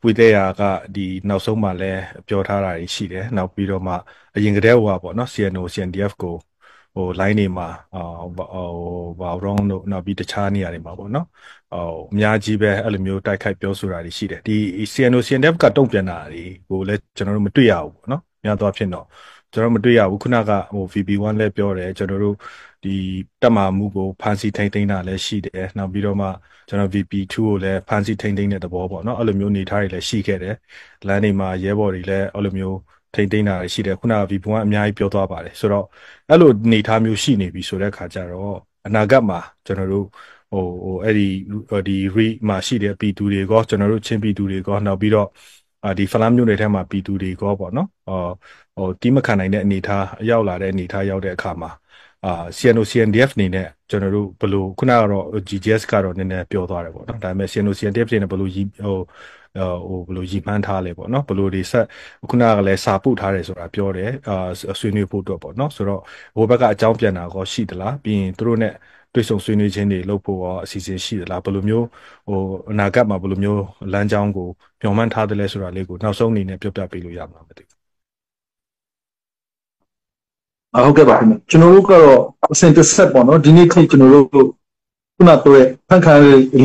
Speaker 2: ပွေတဲ့ရာကဒီနောက်ဆုံးမှလည်းပြောထားတာရှိတယ်နောက်ပြီးတော့မှအရင်ကတည်းကပေါ့နော် CNO CNDF ကိုline တွေမှာဘာရောင်းတို့နောက်ပြီးတခြားနေရာတွေမှာပေါ့နော်အများကြီးပဲအဲ့လိုမျိုးတိုက်ခိုက်ပြောဆိုတာတွေရှိတယ်ဒီ CNO CNDF ကတုံ့ပြန်တာတွေကိုလည်းကျွန်တော်တို့မတွေ့ရဘူးပေါ့နော်များသောအားဖြင့်တော့ကျွန်တော်မတွေ့ရဘူးခုနကVP1 လည်းပြောတယ်ကျွန်တော်တို့ဒီတက်မာမှုကိုဖန်ဆီးထိန်းသိမ်းတာလည်းရှိတယ်နောက်ပြီးတော့မှကျွန်တော် VP2 ကိုလည်းဖန်ဆီးထိန်းသိမ်းတဲ့သဘောပေါ့နော်အဲ့လိုမျိုးနေထားတွေလည်းရှိခဲ့တယ်လမ်းတွေမှာရဲဘော်တွေလည်းအဲ့လိုမျိုးထိန်းသိမ်းတာရှိတယ်ခုနက VP1 အများကြီးပြောသွားပါတယ်ဆိုတော့အဲ့လိုနေထားမျိုးရှိနေပြီဆိုတဲ့အခါကျတော့အနာဂတ်မှာကျွန်တော်တို့အဲ့ဒီ re မှာရှိတဲ့ပြည်သူတွေကောကျွန်တော်တို့ချင်းပြည်သူတွေကောနောက်ပြီးတော့ဒီဖလားမျိုးတွေထဲမှာပြည်သူတွေကောပေါ့နော်တီးမခံနိုင်တဲ့အနေထားရောက်လာတဲ့အနေထားရောက်တဲ့အခါမှာCNO CNDF နေနဲ့ကျွန်တော်တို့ဘယ်လိုခုနကတော့ GGS ကတော့နည်းနည်းပြောသွားတယ်ပေါ့နော်ဒါပေမဲ့ CNO CNDF နေနဲ့ဘယ်လိုဘယ်လိုရည်မှန်းထားလဲပေါ့နော်ဘယ်လိုတွေဆက်ခုနကလည်းစာပို့ထားတယ်ဆိုတာပြောတယ်ဆွေးနွေးဖို့အတွက်ပေါ့နော်ဆိုတော့ဟိုဘက်ကအကြောင်းပြန်တာကောရှိသလားပြီးရင်သူတို့နဲ့တွေ့ဆုံဆွေးနွေးခြင်းတွေလုပ်ဖို့ရောအစီအစဉ်ရှိသလားဘယ်လိုမျိုးအနာဂတ်မှာဘယ်လိုမျိုးလမ်းကြောင်းကိုမျှော်မှန်းထားတယ်လဲဆိုတာလေးကိုနောက်ဆုံးအနေနဲ့ပြောပြပေးလို့ရမှာမသိဘူး
Speaker 1: ဟုတ်ကဲ့ပါခင်ဗျကျွန်တော်တို့ကတော့အစင်တစ်ဆက်ပေါ့နော်ဒီနေ့ထိကျွန်တော်တို့ခုနပြောတဲ့ဖန်ခါ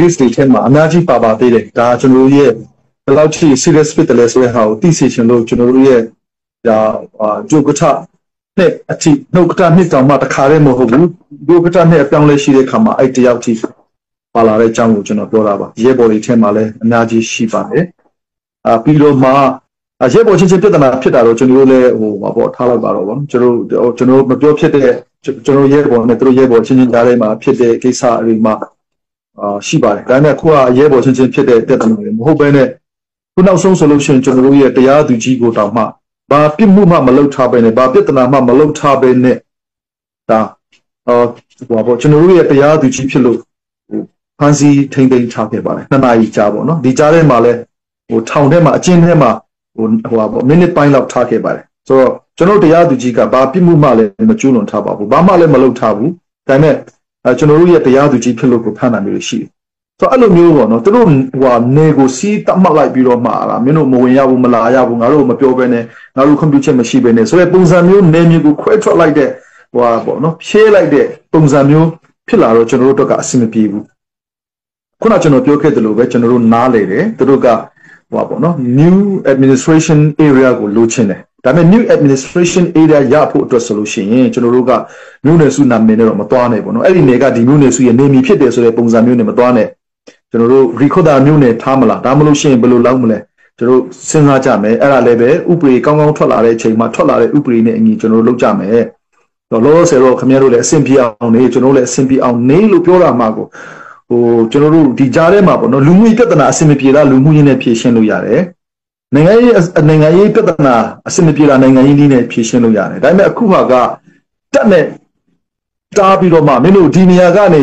Speaker 1: list တွေထဲမှာအများကြီးပါသေးတယ်ဒါကျွန်တော်တို့ရဲ့ဘယ်လောက်ထိ serious ဖြစ်တယ်လဲဆိုတဲ့ဟာကိုသိစေချင်လို့ကျွန်တော်တို့ရဲ့ဒါဂျိုကထနဲ့အထိနှုတ်ကထနှစ်တောင်မှတခါတည်းမဟုတ်ဘူးဂျိုကထနဲ့အပြောင်းလဲရှိတဲ့ခါမှာအဲ့တယောက်ထိပါလာတဲ့အကြောင်းကိုကျွန်တော်ပြောတာပါရဲဘော်တွေထဲမှာလည်းအများကြီးရှိပါတယ်ပြီးတော့မှရဲဘော်ချင်းပြဿနာဖြစ်တာတော့ကျွန်တော်တို့လည်းပေါ့ထားလိုက်ပါတော့ဗောကျွန်တော်မပြောဖြစ်တဲ့ကျွန်တော်ရဲဘော်နဲ့သူတို့ရဲဘော်ချင်းကြားထဲမှာဖြစ်တဲ့ကိစ္စတွေမှာရှိပါတယ်ဒါပေမဲ့ခုကရဲဘော်ချင်းဖြစ်တဲ့ပြဿနာတွေမဟုတ်ဘဲနဲ့ခုနောက်ဆုံးဆိုလို့ရှိရင်ကျွန်တော်တို့ရဲ့တရားသူကြီးကိုတောင်မှဘာပြစ်မှုမှမလုပ်ထားဘဲနဲ့ဘာပြဿနာမှမလုပ်ထားဘဲနဲ့ဒါပေါ့ကျွန်တော်တို့ရဲ့တရားသူကြီးဖြစ်လို့ ဖန်စီထိန်ထိန်ချခဲ့ပါတယ်2 နာရီကြာပေါ့နော်ဒီကြားထဲမှာလဲဟိုထောင်ထဲမှာအကျဉ်းထဲမှာဟိုပေါ့မိနစ်ပိုင်းလောက်ထားခဲ့ပါတယ်ဆိုတော့ကျွန်တော်တရားသူကြီးကဘာပြစ်မှုမှလည်းမကျူးလွန်ထားပါဘူးဘာမှလည်းမလုပ်ထားဘူးဒါပေမဲ့ကျွန်တော်တို့ရဲ့တရားသူကြီးဖြစ်လို့ကိုဖမ်းတာမျိုးရှိတယ်ဆိုတော့အဲ့လိုမျိုးပေါ့နော်သူတို့ဟိုနေကိုစီးတတ်မှတ်လိုက်ပြီးတော့မှလားမင်းတို့မဝင်ရဘူးမလာရဘူးငါတို့မပြောဘဲနဲ့ငါတို့ခွင့်ပြုချက်မရှိဘဲနဲ့ဆိုတဲ့ပုံစံမျိုးနေမျိုးကိုခွဲထွက်လိုက်တဲ့ဟိုပေါ့နော်ဖြဲလိုက်တဲ့ပုံစံမျိုးဖြစ်လာတော့ကျွန်တော်တို့ကအဆင်မပြေဘူးခုနကျွန်တော်ပြောခဲ့သလိုပဲကျွန်တော်တို့နားလေတယ်သူတို့ကဟိုပေါ့နော် new administration area ကိုလိုချင်တယ်ဒါပေမဲ့ new administration area ရဖို့အတွက်ဆိုလို့ရှိရင်ကျွန်တော်တို့ကမြို့နယ်စုနာမည်နဲ့တော့မသွားနိုင်ဘူးเนาะအဲ့ဒီနယ်ကဒီမြို့နယ်စုရဲ့နေမီဖြစ်တယ်ဆိုတဲ့ပုံစံမျိုးနဲ့မသွားနဲ့ကျွန်တော်တို့ recorder မြို့နယ်ထားမလားဒါမှမဟုတ်ရှင်ဘယ်လိုလောက်မလဲကျွန်တော်စဉ်းစားကြမယ်အဲ့ဒါလည်းပဲဥပဒေကောင်းကောင်းထွက်လာတဲ့အချိန်မှာထွက်လာတဲ့ဥပဒေနဲ့အညီကျွန်တော်တို့လုပ်ကြမယ်တော့လောဆယ်တော့ခင်ဗျားတို့လည်းအဆင်ပြေအောင်နေကျွန်တော်လည်းအဆင်ပြေအောင်နေလို့ပြောတာမှကိုဟိုကျွန်တော်တို့ဒီကြားထဲမှာပေါ့နော်လူမှုရေးပြဿနာအဆင်မပြေလားလူမှုရေးနဲ့ဖြေရှင်းလို့ရတယ်နိုင်ငံရေးပြဿနာအဆင်မပြေတာနိုင်ငံရေးနည်းနဲ့ဖြေရှင်းလို့ရတယ်ဒါပေမဲ့အခုဟာကတက်နဲ့တားပြီးတော့မှမင်းတို့ဒီနေရာကနေ